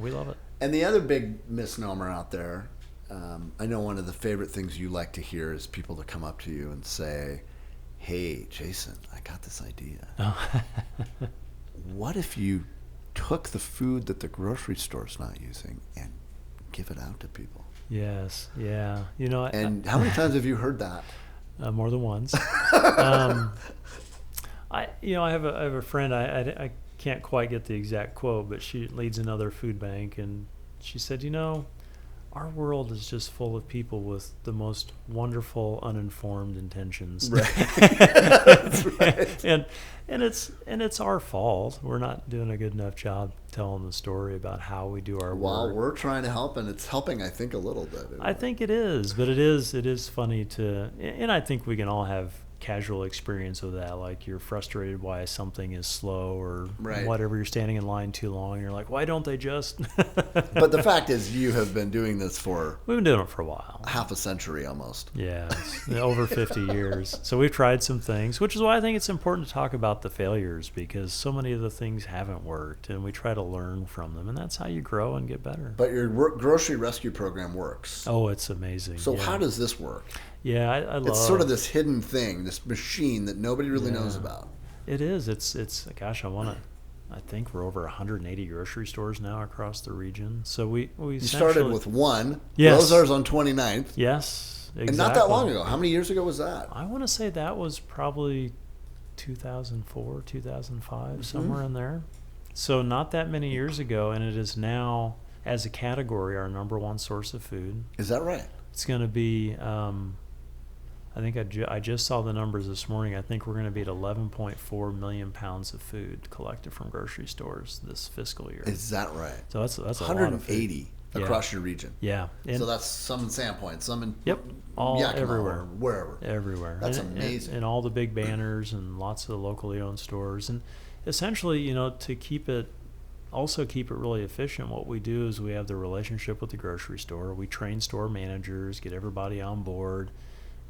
we love it. And the other big misnomer out there, I know one of the favorite things you like to hear is people to come up to you and say, "Hey, Jason, I got this idea. What if you took the food that the grocery store's not using and give it out to people?" Yes, yeah. And how many times have you heard that? More than once. I have a friend. I can't quite get the exact quote, but she leads another food bank, and she said, our world is just full of people with the most wonderful, uninformed intentions. Right. That's right. and it's our fault. We're not doing a good enough job telling the story about how we do our Well, work. we're trying to help, and it's helping, I think, a little bit. I think it is, but it is funny and I think we can all have casual experience with that. Like, you're frustrated why something is slow or Right. whatever. You're standing in line too long, and you're like, why don't they just? But the fact is, you have been doing this for We've been doing it for a while. half a century almost. Yeah, it's over 50 years. So we've tried some things, which is why I think it's important to talk about the failures, because so many of the things haven't worked, and we try to learn from them, and that's how you grow and get better. But your grocery rescue program works. Oh, it's amazing. So yeah. how does this work? Yeah, I love. It's sort of this hidden thing, this machine that nobody really knows Yeah. about. It is. It's. Gosh, I think we're over 180 grocery stores now across the region. So we You started with one. Yes. Rosar's on 29th. Yes, exactly. And not that long ago. How many years ago was that? I want to say that was probably 2004, 2005, somewhere in there. So not that many years ago, and it is now, as a category, our number one source of food. Is that right? It's going to be, I think I just saw the numbers this morning. I think we're going to be at 11.4 million pounds of food collected from grocery stores this fiscal year. Is that right? So that's a lot of food. 180 across your region. Yeah. So that's some in Sandpoint, some in all Yakima everywhere. or wherever. Everywhere. That's and, amazing. And all the big banners and lots of the locally owned stores. And essentially, to keep it really efficient, what we do is we have the relationship with the grocery store. We train store managers, get everybody on board,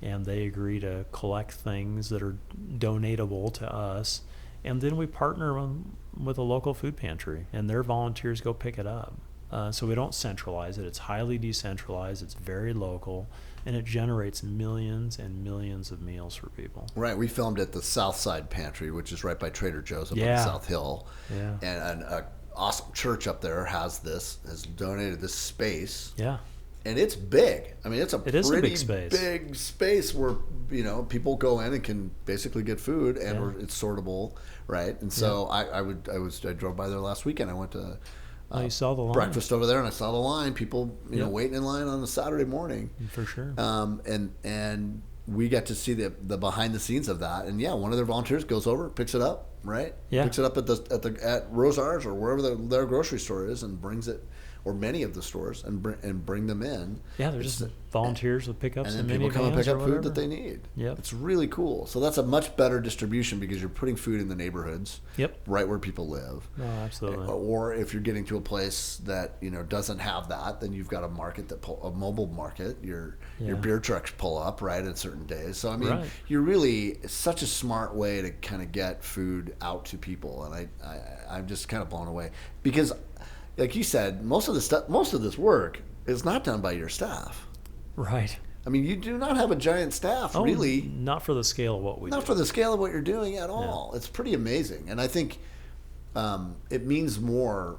and they agree to collect things that are donatable to us. And then we partner with a local food pantry, and their volunteers go pick it up. So we don't centralize it. It's highly decentralized. It's very local, and it generates millions and millions of meals for people. Right. We filmed at the South Side Pantry, which is right by Trader Joe's up on Yeah. South Hill. Yeah. And an awesome church up there has donated this space. Yeah. And it's big. I mean, it's a It is a pretty big space. big space where, people go in and can basically get food, and Yeah. it's sortable, right? And so I drove by there last weekend. I went to You saw the line. breakfast over there, and I saw the line. People, Yep. waiting in line on a Saturday morning. For sure. And we get to see the behind the scenes of that. And yeah, one of their volunteers goes over, picks it up, right? Yeah. Picks it up at Rosar's or wherever their grocery store is, and brings it, or many of the stores, and bring them in. Yeah, they're just volunteers with pickups And and then people come and minivans pick or up food whatever. that they need. Yep. It's really cool. So that's a much better distribution, because you're putting food in the neighborhoods, Yep. right where people live. No, absolutely. Or if you're getting to a place that doesn't have that, then you've got a market a mobile market. Your Yeah. beer trucks pull up right at certain days. So I mean, Right. it's such a smart way to kind of get food out to people, and I'm just kind of blown away, because, like you said, most of this work is not done by your staff. Right. I mean, you do not have a giant staff, really. Not for the scale of what we Not do. for the scale of what you're doing at all. It's pretty amazing, and I think it means more.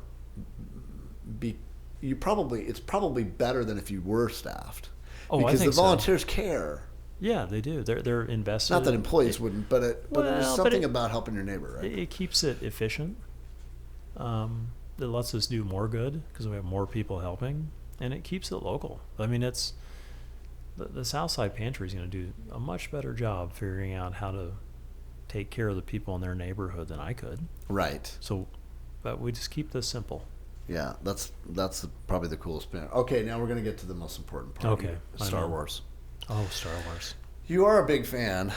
It's probably better than if you were staffed, Oh, I because think the so. volunteers care. Yeah, they do. They're invested. Not that employees wouldn't, but there's Well, something about helping your neighbor, right? It keeps it efficient. It lets us do more good because we have more people helping, and it keeps it local. I mean, it's the Southside Pantry is going to do a much better job figuring out how to take care of the people in their neighborhood than I could. Right. So, but we just keep this simple. Yeah, that's probably the coolest part. Okay, now we're going to get to the most important part. Okay, Star Wars. Oh, Star Wars. You are a big fan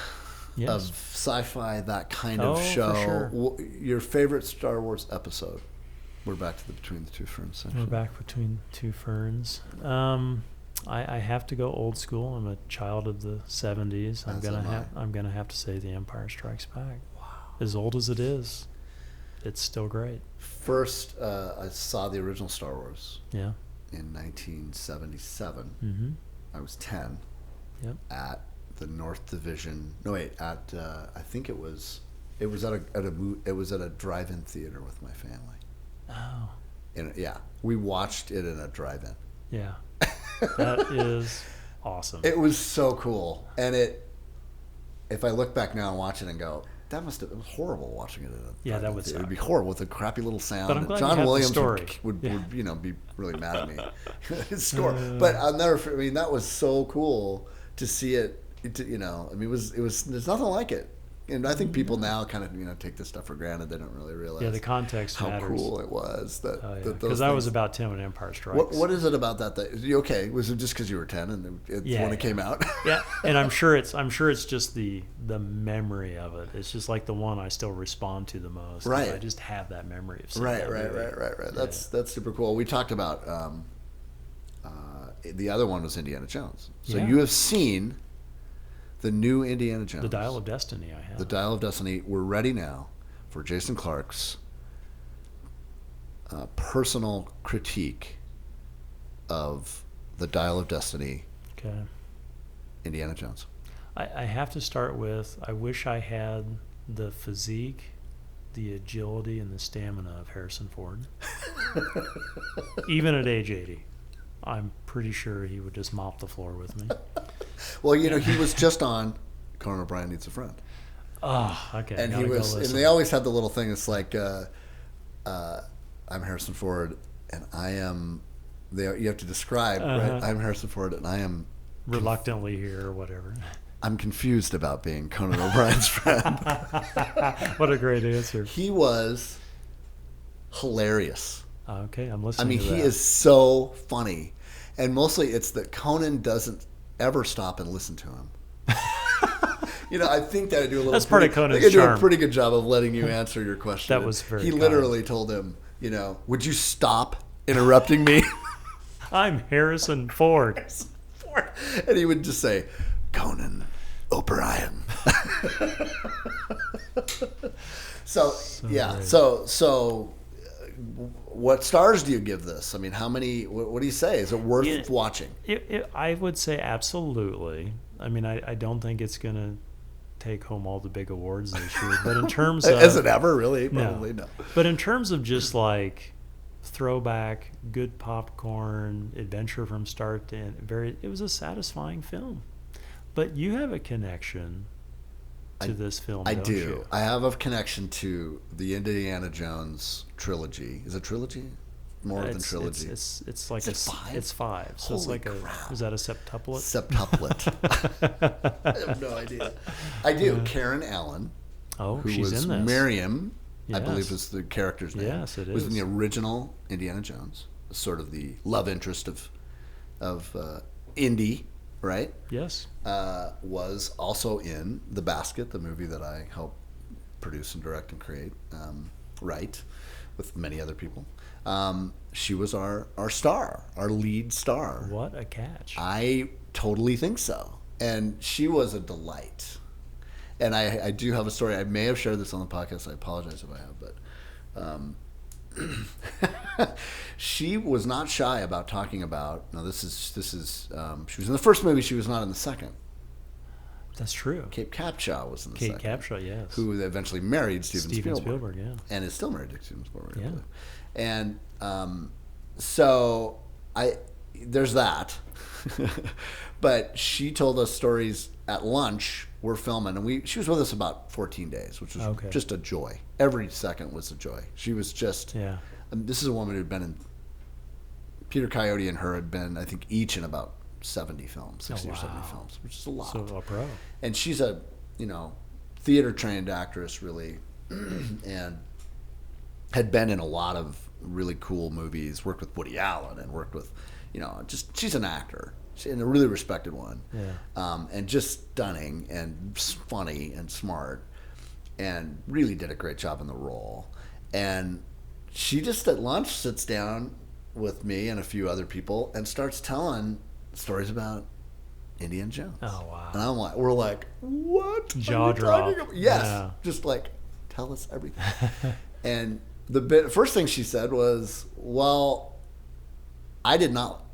Yes. of sci-fi, that kind of Oh, for show. sure. Your favorite Star Wars episode? We're back to the Between the Two Ferns section. We're back between two ferns. I have to go old school. I'm a child of the 70s. I'm gonna have to say The Empire Strikes Back. Wow. As old as it is, it's still great. First, I saw the original Star Wars Yeah. in 1977. Mm-hmm. I was 10. Yep. At the North Division. No, wait. I think it was at a drive-in theater with my family. Oh. And yeah, we watched it in a drive-in. Yeah. That is awesome. It was so cool, and if I look back now and watch it and go, that must have, it was horrible watching it. Yeah, that would It suck. would be horrible with a crappy little sound. But I'm glad you John have the Williams story. would Yeah. you know, be really mad at me. His score, but I'll never. I mean, that was so cool to see it. You know, I mean, it was. There's nothing like it. And I think people now kind of, you know, take this stuff for granted. They don't really realize. Yeah, the context how matters. cool it was. Because I was about 10 when Empire Strikes. What is it about that? Okay? Was it just because you were 10 and when it came out? Yeah, and I'm sure it's just the memory of it. It's just like the one I still respond to the most. Right. I just have that memory of seeing Right. that movie. Right. That's super cool. We talked about the other one was Indiana Jones. So you have seen the new Indiana Jones. The Dial of Destiny, I have. The Dial of Destiny. We're ready now for Jason Clarke's personal critique of the Dial of Destiny. Okay. Indiana Jones. I have to start with, I wish I had the physique, the agility, and the stamina of Harrison Ford. Even at age 80. I'm pretty sure he would just mop the floor with me. Well, you know, he was just on Conan O'Brien Needs a Friend. Oh, okay. And he was, and they always had the little thing. It's like, I'm Harrison Ford, and I am. You have to describe, right? I'm Harrison Ford, and I am reluctantly here or whatever. I'm confused about being Conan O'Brien's friend. What a great answer. He was hilarious. Okay, I'm listening. I mean, he is so funny, and mostly it's that Conan doesn't ever stop and listen to him. You know, I think that I do a little. That's part of Conan's I do charm. a pretty good job of letting you answer your question. That was very He kind. literally told him, you know, would you stop interrupting me? I'm Harrison Ford. And he would just say, Conan O'Brien. So yeah. Great. So what stars do you give this? I mean, how many? What do you say? Is it worth watching? I would say absolutely. I mean, I don't think it's going to take home all the big awards this year. But in terms of... Is it ever really? Probably no. But in terms of just like throwback, good popcorn, adventure from start to end, it was a satisfying film. But you have a connection to this film, I don't do. you? I have a connection to the Indiana Jones trilogy. Is it trilogy? More than trilogy. It's like Is it five? It's 5. So Holy it's like crap. Is that a septuplet? Septuplet. I have no idea. I do. Karen Allen, Oh, who she's was in this. Miriam, I Yes. believe is the character's name. Yes, it Was in is. the original Indiana Jones, sort of the love interest of Indy, right? Yes. Was also in The Basket, the movie that I helped produce and direct and create, write with many other people. She was our star, our lead star. What a catch. I totally think so. And she was a delight. And I do have a story. I may have shared this on the podcast. I apologize if I have, but she was not shy about talking about. Now this is she was in the first movie. She was not in the second. That's true. Kate Capshaw was in the Kate second. Capshaw, yes. Who eventually married Steven Spielberg, yeah. and is still married to Steven Spielberg. Yeah. And so there's that. But she told us stories at lunch. We're filming, and she was with us about 14 days, which was just a joy. Every second was a joy. She was just. Yeah. This is a woman who'd been in. Peter Coyote and her had been, I think, each in about 70 films, 60 or 70 films, which is a lot. So a pro. And she's a, theater trained actress, really, and had been in a lot of really cool movies. Worked with Woody Allen and worked with, just she's an actor. And a really respected one. Yeah. And just stunning and funny and smart, and really did a great job in the role. And she just at lunch sits down with me and a few other people and starts telling stories about Indiana Jones. Oh, wow. And we're like, what? Jaw are you drop. talking about? Yes. Yeah. Just like, tell us everything. And the first thing she said was, well, I did not,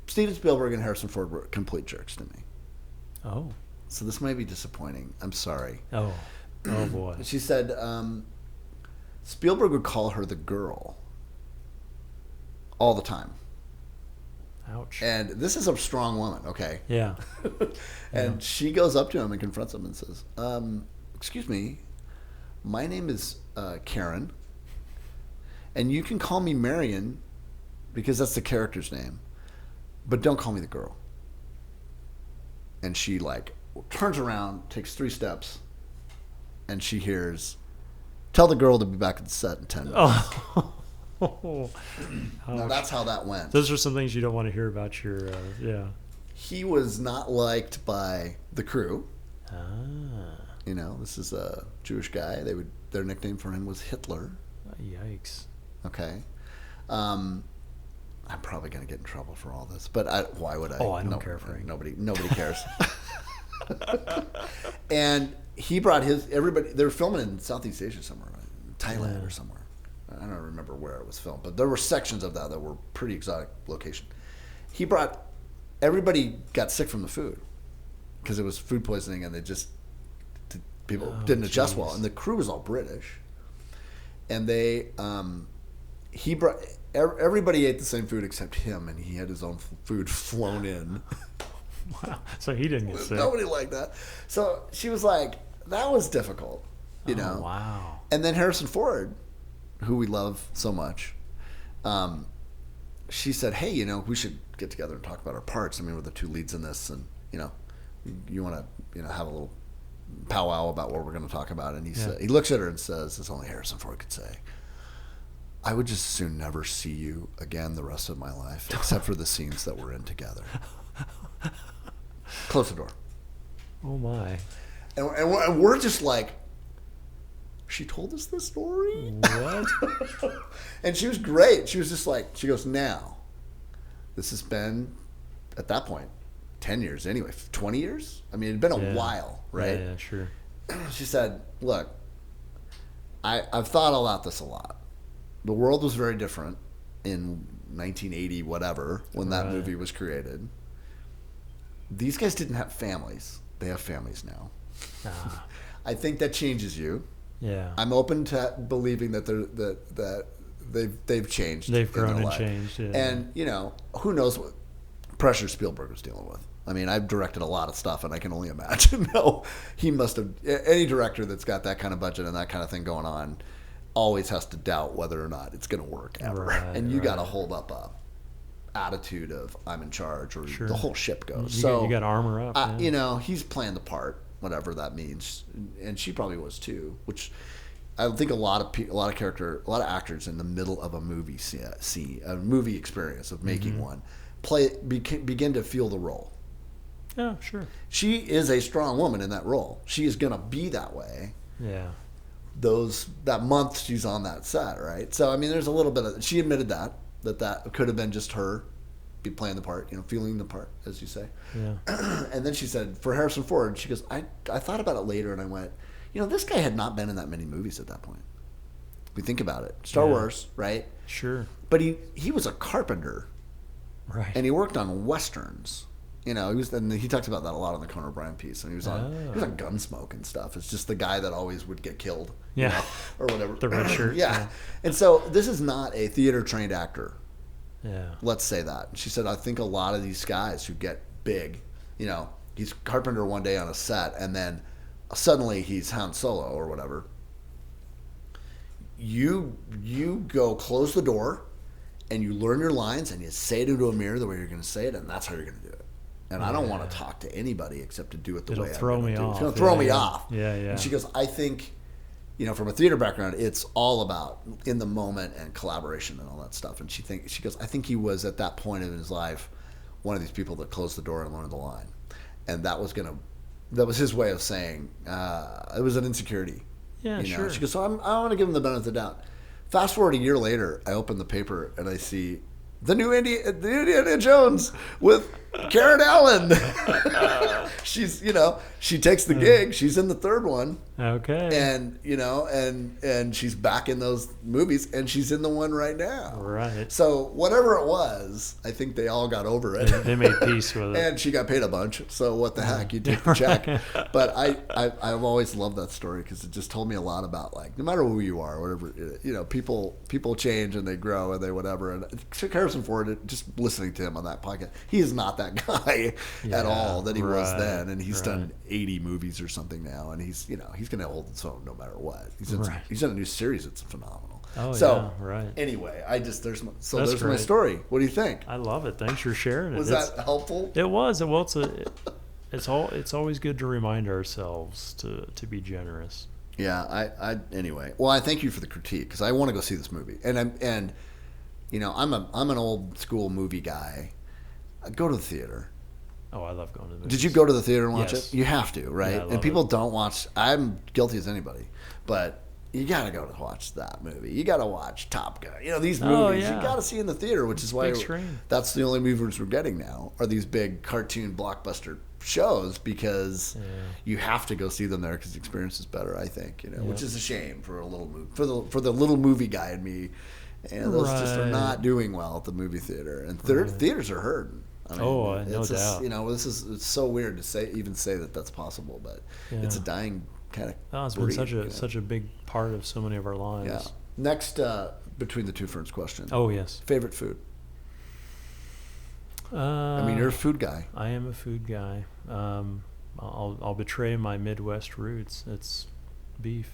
Steven Spielberg and Harrison Ford were complete jerks to me. Oh. So this may be disappointing. I'm sorry. Oh. Oh, boy. She said Spielberg would call her the girl all the time. Ouch. And this is a strong woman, okay? Yeah. And she goes up to him and confronts him and says, excuse me, my name is Karen, and you can call me Marion because that's the character's name, but don't call me the girl. And she like turns around, takes 3 steps, and she hears, tell the girl to be back at the set in 10 minutes. Oh. Now that's how that went. Those are some things you don't want to hear about your, yeah. He was not liked by the crew. Ah. You know, this is a Jewish guy. Their nickname for him was Hitler. Yikes. Okay. I'm probably going to get in trouble for all this, but why would I? Oh, I don't care, Frank. Nobody cares. And he brought everybody. They were filming in Southeast Asia somewhere, Thailand or somewhere. I don't remember where it was filmed, but there were sections of that were pretty exotic location. He brought everybody got sick from the food because it was food poisoning, and people didn't adjust well, and the crew was all British, and he brought everybody ate the same food except him, and he had his own food flown in. Wow. So he didn't get sick. Nobody liked that. So she was like, that was difficult, you know. Wow. And then Harrison Ford, who we love so much, she said, hey, you know, we should get together and talk about our parts. I mean, we're the 2 leads in this, and, you know, you want to, you know, have a little powwow about what we're going to talk about. And he looks at her and says, as only Harrison Ford could say, I would just as soon never see you again the rest of my life, except for the scenes that we're in together. Close the door. Oh, my. And we're just like, she told us this story? What? And she was great. She was just like, she goes, now, this has been, at that point, 10 years anyway, 20 years? I mean, it had been a while, right? Yeah, sure. She said, look, I've thought about this a lot. The world was very different in 1980, whatever, when that movie was created. These guys didn't have families. They have families now. Ah. I think that changes you. Yeah. I'm open to believing that they've changed. They've grown and changed. Yeah. And, you know, who knows what pressure Spielberg was dealing with. I mean, I've directed a lot of stuff, and I can only imagine how he must have. Any director that's got that kind of budget and that kind of thing going on always has to doubt whether or not it's going to work ever. Right, and you got to hold up a attitude of I'm in charge, or Sure. the whole ship goes. You So you got armor up. Yeah. you know, he's playing the part, whatever that means, and she probably was too. Which I think a lot of actors in the middle of a movie a movie experience of making one, begin to feel the role. Yeah, sure. She is a strong woman in that role. She is going to be that way. Yeah. That month she's on that set, right? So I mean, there's a little bit of. She admitted that could have been just her be playing the part, you know, feeling the part, as you say. Yeah. And then she said, for Harrison Ford, she goes, I thought about it later, and I went, you know, this guy had not been in that many movies at that point. If we think about it, Star Wars, right? Sure. But he was a carpenter, Right. and he worked on westerns. You know, he talks about that a lot on the Conan O'Brien piece, and he was on Gunsmoke and stuff. It's just the guy that always would get killed, Yeah. you know, or whatever. The red shirt. Yeah. And so this is not a theater trained actor. Yeah. Let's say that. She said, I think a lot of these guys who get big, you know, he's carpenter one day on a set, and then suddenly he's Han Solo or whatever. You go close the door, and you learn your lines, and you say it into a mirror the way you're going to say it, and that's how you're going to do it. And I don't want to talk to anybody except to do it the way I'm throw going me to do it. off. It's going to throw me Yeah. off. Yeah, yeah. And she goes, I think, you know, from a theater background, it's all about in the moment and collaboration and all that stuff. And she goes, I think he was at that point in his life one of these people that closed the door and learned the line. And that was his way of saying it was an insecurity. Yeah, you know? sure. She goes, so I want to give him the benefit of the doubt. Fast forward a year later, I open the paper and I see the new Indiana Jones with Karen Allen. She's, you know, she takes the gig. She's in the third one. Okay. And, you know, and she's back in those movies, and she's in the one right now. Right. So whatever it was, I think they all got over it. They made peace with it. And she got paid a bunch. So what the heck? You take the check. But I've always loved that story because it just told me a lot about, like, no matter who you are, whatever, you know, people change and they grow and they whatever. And Harrison person for it. Just listening to him on that podcast, he is not that guy at all that he was then, and he's done 80 movies or something now, and he's going to hold his own no matter what. He's done a new series that's phenomenal. Oh, so, yeah, right. Anyway, there's my story. What do you think? I love it. Thanks for sharing it. Was that helpful? It was. Well, it's always good to remind ourselves to be generous. Yeah. Anyway. Well, I thank you for the critique because I want to go see this movie, and I'm an old school movie guy. I go to the theater. Oh, I love going to the movies. Did you go to the theater and watch Yes. it? You have to, right? Yeah, and people don't watch. I'm guilty as anybody, but you got to go to watch that movie. You got to watch Top Gun. These movies you got to see in the theater, which is why that's the only movies we're getting now are these big cartoon blockbuster shows because you have to go see them there because the experience is better. I think which is a shame for a little for the little movie guy in me, and those just are not doing well at the movie theater, and theaters are hurting. I mean, no doubt. It's so weird to say that that's possible, but it's a dying kind of. It's been such a big part of so many of our lives. Yeah. Next, between the two ferns question. Oh yes. Favorite food. You're a food guy. I am a food guy. I'll betray my Midwest roots. It's beef.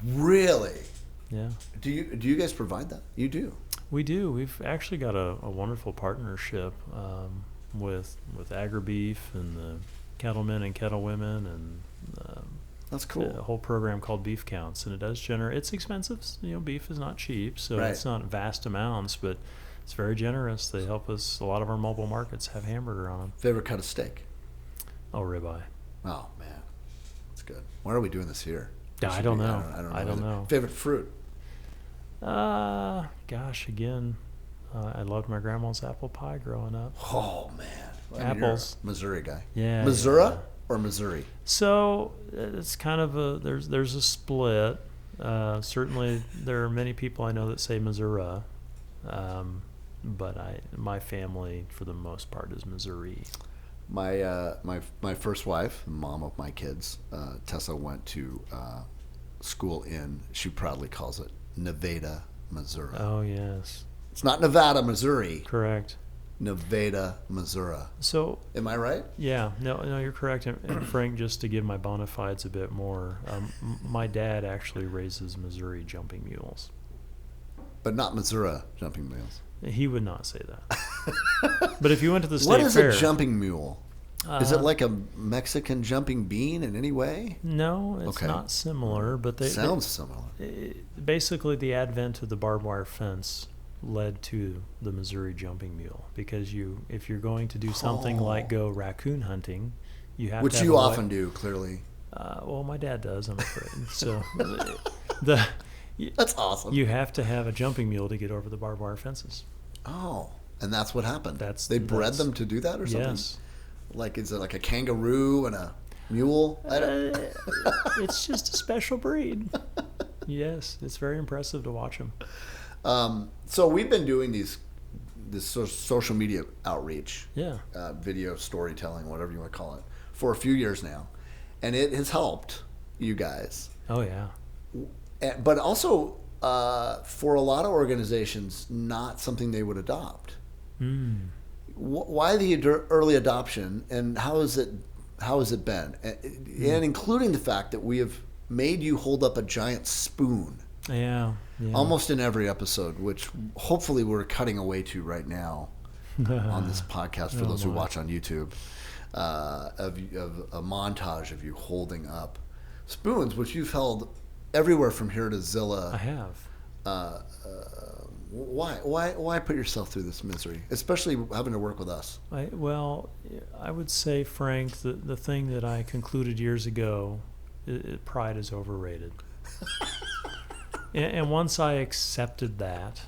Really? Yeah. Do you guys provide that? You do. We do. We've actually got a wonderful partnership with AgriBeef and the Cattlemen and Kettlewomen and that's cool. A whole program called Beef Counts, and it does generate. It's expensive. Beef is not cheap, so it's not vast amounts, but it's very generous. They help us. A lot of our mobile markets have hamburger on them. Favorite cut of steak? Oh, ribeye. Oh man, that's good. Why are we doing this here? I don't know. I don't know. Favorite fruit? Gosh, again, I loved my grandma's apple pie growing up. Oh man, apples. You're a Missouri guy. Yeah. Missouri or Missouri? So it's kind of there's a split. Certainly, there are many people I know that say Missouri. But my family, for the most part, is Missouri. My first wife, mom of my kids, Tessa, went to school in, she proudly calls it, Nevada, Missouri. Oh, yes. It's not Nevada, Missouri. Correct. Nevada, Missouri. So, am I right? Yeah. No, you're correct. And Frank, just to give my bona fides a bit more, my dad actually raises Missouri jumping mules. But not Missouri jumping mules. He would not say that. But if you went to the state fair... What is fair, a jumping mule? Is it like a Mexican jumping bean in any way? No, it's not similar. But sounds similar. Basically, the advent of the barbed wire fence led to the Missouri jumping mule, because if you're going to do something like go raccoon hunting, you have which to you often do, clearly. Well, my dad does, I'm afraid. So that's awesome. You have to have a jumping mule to get over the barbed wire fences. Oh, and that's what happened. They bred them to do that or something? Yes. Like, is it like a kangaroo and a mule? It's just a special breed. Yes, it's very impressive to watch them. So we've been doing this social media outreach, video storytelling, whatever you want to call it, for a few years now, and it has helped you guys. Oh yeah. But also, for a lot of organizations, not something they would adopt. Why the early adoption, and how has it been? And including the fact that we have made you hold up a giant spoon. Yeah. Almost in every episode, which hopefully we're cutting away to right now on this podcast for those who watch on YouTube, of a montage of you holding up spoons, which you've held everywhere from here to Zilla. I have. Why put yourself through this misery, especially having to work with us? I would say, Frank, the thing that I concluded years ago, pride is overrated. And once I accepted that,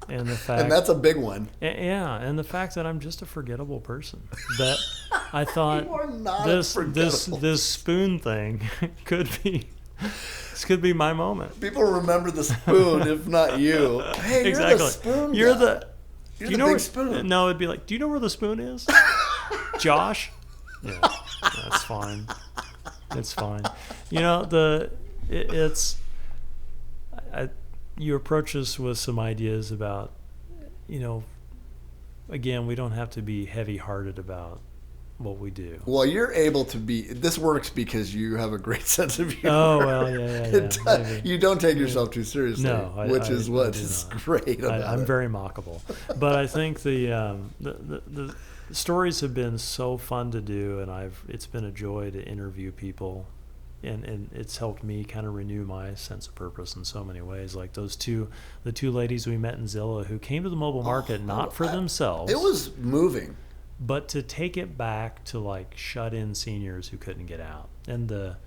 and the fact, and that's a big one. And the fact that I'm just a forgettable person, that I thought you are not this spoon thing could be my moment. People remember the spoon, if not you. Hey, exactly. You're the spoon. You're guy. Do you know the big where, spoon. No, it'd be like, do you know where the spoon is, Josh? Yeah, that's fine. It's fine. You approach us with some ideas about, you know, again, we don't have to be heavy-hearted about what we do. Well, you're able to be. This works because you have a great sense of humor. Oh well, yeah. You don't take yourself too seriously, No, which is what do is not. great about it. I'm very mockable, but I think the stories have been so fun to do, and it's been a joy to interview people, and it's helped me kind of renew my sense of purpose in so many ways. Like the two ladies we met in Zilla who came to the mobile market not for themselves. It was moving. But to take it back to like shut-in seniors who couldn't get out, and the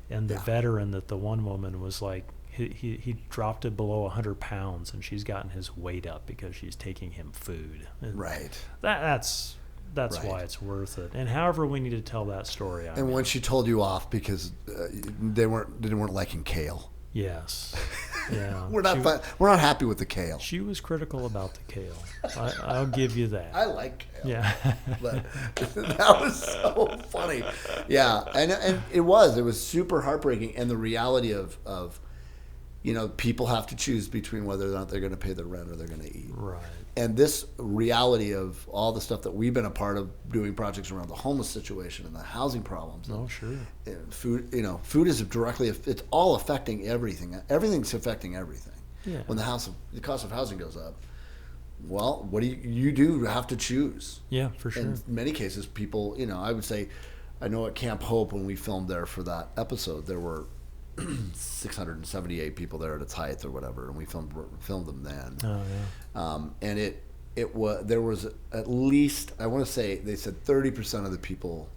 veteran that the one woman was like, he dropped it below 100 pounds, and she's gotten his weight up because she's taking him food. And right. That's Right. why it's worth it. And however we need to tell that story. And when she told you off because they weren't liking kale. Yes. Yeah. We're not happy with the kale. She was critical about the kale. I'll give you that. I like kale. Yeah. But that was so funny. Yeah, and it was super heartbreaking, and the reality of people have to choose between whether or not they're going to pay their rent or they're going to eat. Right. And this reality of all the stuff that we've been a part of doing projects around the homeless situation and the housing problems. Oh, sure. Food is directly, it's all affecting everything. Everything's affecting everything. Yeah. When the cost of housing goes up, well, what do you do have to choose? Yeah, for sure. In many cases, people, I would say, I know at Camp Hope when we filmed there for that episode, there were 678 people there at its height or whatever, and we filmed them then. Oh yeah. And there was at least, I want to say they said 30% of the people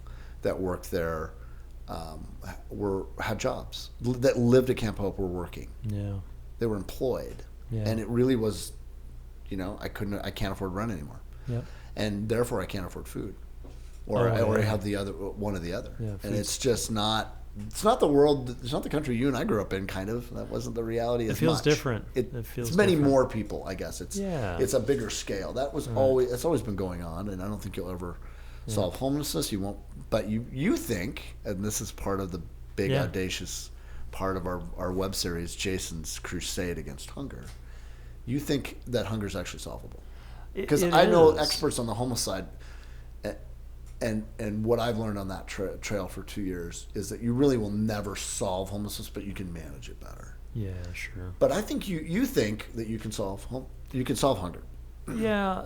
that worked there had jobs, that lived at Camp Hope were working. Yeah. They were employed. Yeah. And it really was, I can't afford rent anymore. Yep. And therefore I can't afford food, or I have the other one or the other. Yeah, and it's just not. It's not the world. It's not the country you and I grew up in. Kind of. That wasn't the reality. It feels much. Different. It feels. It's many more people. I guess it's. Yeah. It's a bigger scale. That was always. It's always been going on, and I don't think you'll ever solve homelessness. You won't. But you think, and this is part of the big audacious part of our web series, Jason's crusade against hunger. You think that hunger is actually solvable? Because I know experts on the homeless side. And what I've learned on that trail for 2 years is that you really will never solve homelessness, but you can manage it better. Yeah, sure. But I think you think that you can solve hunger. Yeah,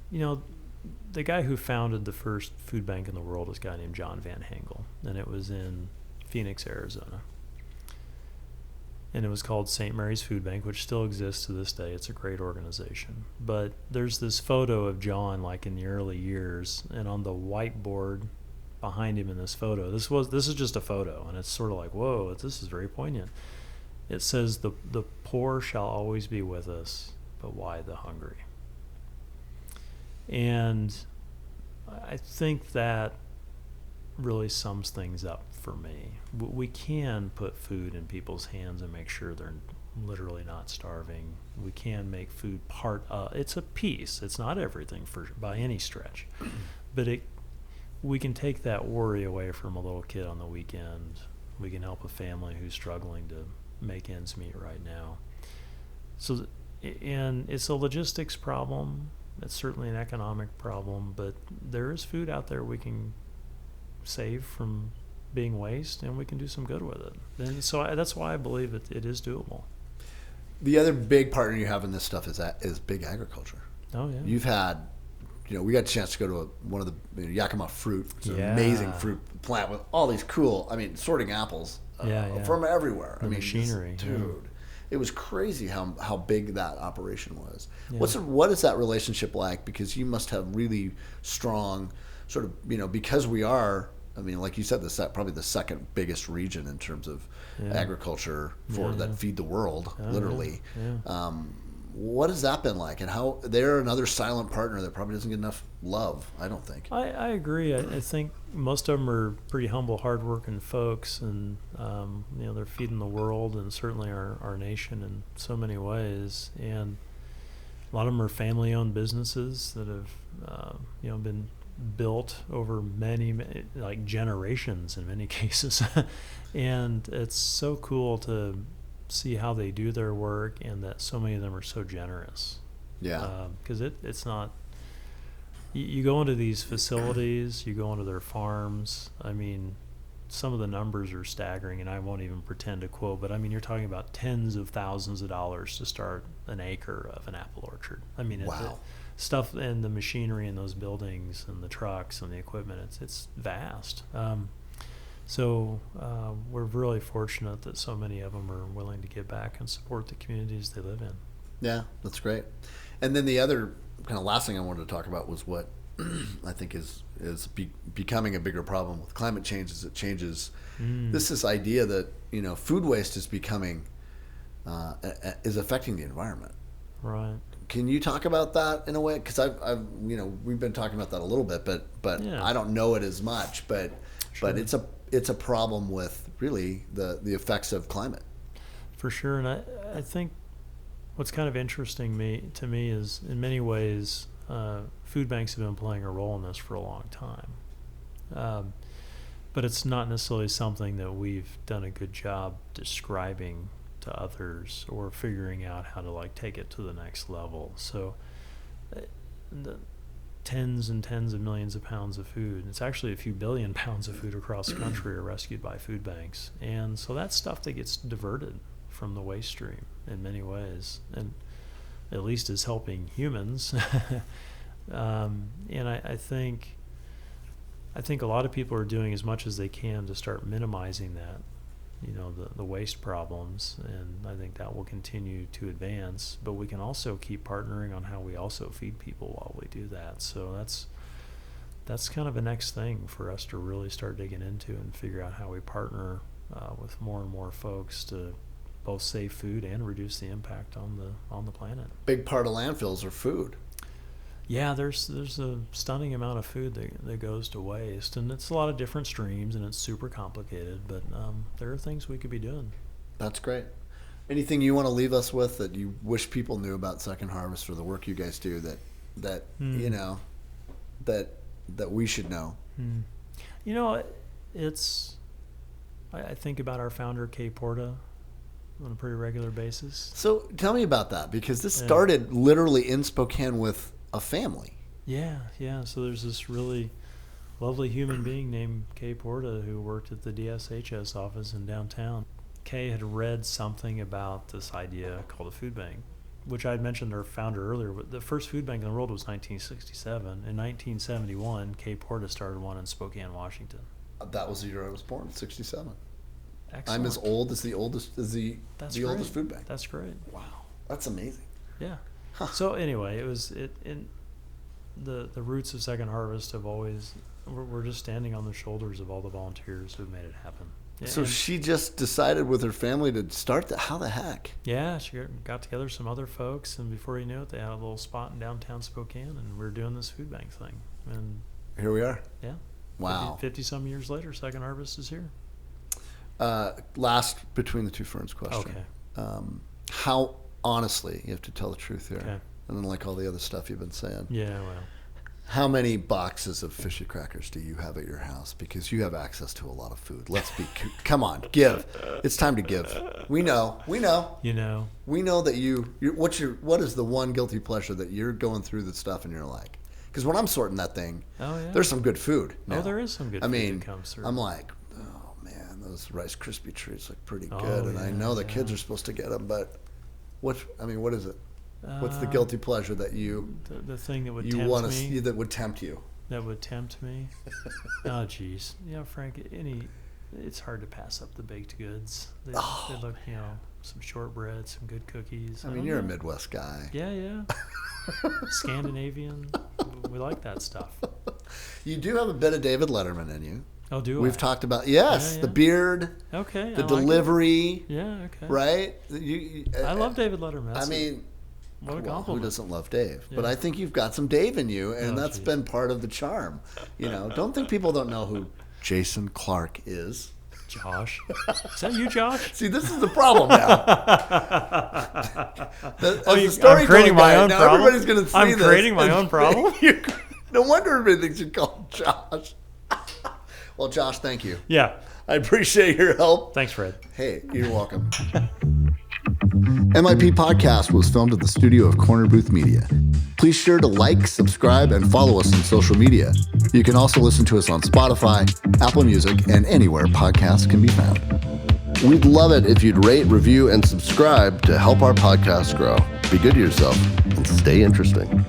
the guy who founded the first food bank in the world was a guy named John Van Hengel, and it was in Phoenix, Arizona. And it was called St. Mary's Food Bank, which still exists to this day. It's a great organization. But there's this photo of John, like in the early years, and on the whiteboard behind him in this photo, this is just a photo, and it's sort of like, whoa, this is very poignant. It says, the poor shall always be with us, but why the hungry? And I think that really sums things up for me. We can put food in people's hands and make sure they're literally not starving. We can make food part of, it's a piece. It's not everything by any stretch, but we can take that worry away from a little kid on the weekend. We can help a family who's struggling to make ends meet right now. So, and it's a logistics problem. It's certainly an economic problem, but there is food out there we can save from being waste, and we can do some good with it. And so that's why I believe it is doable. The other big partner you have in this stuff is big agriculture. Oh yeah. You've had, we got a chance to go to one of the Yakima fruit. It's an amazing fruit plant with all these cool, sorting apples from everywhere. Machinery, dude. It was crazy how big that operation was. Yeah. What is that relationship like? Because you must have really strong sort of, because we are, like you said, probably the second biggest region in terms of agriculture that feed the world, literally. Yeah. What has that been like, and how they're another silent partner that probably doesn't get enough love, I don't think. I agree. I think most of them are pretty humble, hardworking folks, and they're feeding the world and certainly our nation in so many ways. And a lot of them are family-owned businesses that have been built over many like generations in many cases. And it's so cool to see how they do their work, and that so many of them are so generous. Yeah. Because it's not. You go into these facilities, you go into their farms. I mean, some of the numbers are staggering, and I won't even pretend to quote, but I mean, you're talking about tens of thousands of dollars to start an acre of an apple orchard. I mean, Wow. Stuff and the machinery in those buildings and the trucks and the equipment, it's vast. So we're really fortunate that so many of them are willing to give back and support the communities they live in. Yeah, that's great. And then the other kind of last thing I wanted to talk about was what I think is becoming a bigger problem with climate change as it changes. This idea that food waste is becoming is affecting the environment. Right. Can you talk about that in a way? Because I've we've been talking about that a little bit, but Yeah. I don't know it as much. But Sure. it's a problem with really the effects of climate. For sure, and I think what's kind of interesting to me is in many ways food banks have been playing a role in this for a long time, but it's not necessarily something that we've done a good job describing to others or figuring out how to take it to the next level. So the tens and tens of millions of pounds of food, it's actually a few billion pounds of food across the country are rescued by food banks, and so that's stuff that gets diverted from the waste stream in many ways, and at least is helping humans. And I think a lot of people are doing as much as they can to start minimizing that, the waste problems, and I think that will continue to advance. But we can also keep partnering on how we also feed people while we do that. So that's kind of the next thing for us to really start digging into and figure out how we partner with more and more folks to both save food and reduce the impact on the planet. Big part of landfills are food. Yeah, there's a stunning amount of food that goes to waste, and it's a lot of different streams, and it's super complicated, but there are things we could be doing. That's great. Anything you want to leave us with that you wish people knew about Second Harvest or the work you guys do that we should know? I think about our founder, Kay Porta, on a pretty regular basis. So tell me about that, because this started literally in Spokane with a family. Yeah. So there's this really lovely human being named Kay Porta who worked at the DSHS office in downtown. Kay had read something about this idea called a food bank, which I had mentioned our founder earlier, but the first food bank in the world was 1967. In 1971, Kay Porta started one in Spokane, Washington. That was the year I was born, 67. Excellent. I'm as old as the oldest oldest food bank. That's great. Wow, that's amazing. Yeah. Huh. So anyway, the roots of Second Harvest have always, we're just standing on the shoulders of all the volunteers who've made it happen. Yeah, so she just decided with her family to start that. How the heck? Yeah, she got together some other folks, and before you knew it, they had a little spot in downtown Spokane, and we're doing this food bank thing. And here we are. Yeah. Wow. 50-some years later, Second Harvest is here. Last between the two ferns question. Okay. How honestly, you have to tell the truth here, Okay. and then like all the other stuff you've been saying. Yeah, well. How many boxes of fishy crackers do you have at your house? Because you have access to a lot of food. Let's be. Come on, give. It's time to give. We know. We know that what is the one guilty pleasure that you're going through the stuff and you're like, because when I'm sorting that thing, there's some good food. Now. There is some good food that comes through. I'm like, oh man, those Rice Krispie treats look pretty good, and I know the kids are supposed to get them, but what is it? What's the guilty pleasure that you the thing that would you tempt want to me? see that would tempt you? That would tempt me. Oh, geez. Frank, it's hard to pass up the baked goods. They look, some shortbread, some good cookies. I mean, you're a Midwest guy. Yeah. Scandinavian. We like that stuff. You do have a bit of David Letterman in you. Oh, do We've talked about the beard. Okay. The delivery. Yeah. Okay. Right. I love David Letterman. What a compliment. Who doesn't love Dave? Yeah. But I think you've got some Dave in you, and that's been part of the charm. Don't think people don't know who Jason Clark is. Josh. Is that you, Josh? See, this is the problem now. I'm creating my own problem? Everybody's going to see I'm creating my own problem? No wonder everybody thinks you call him Josh. Well, Josh, thank you. Yeah. I appreciate your help. Thanks, Fred. Hey, you're welcome. MIP Podcast was filmed at the studio of Corner Booth Media. Please sure to like, subscribe, and follow us on social media. You can also listen to us on Spotify, Apple Music, and anywhere podcasts can be found. We'd love it if you'd rate, review, and subscribe to help our podcast grow. Be good to yourself and stay interesting.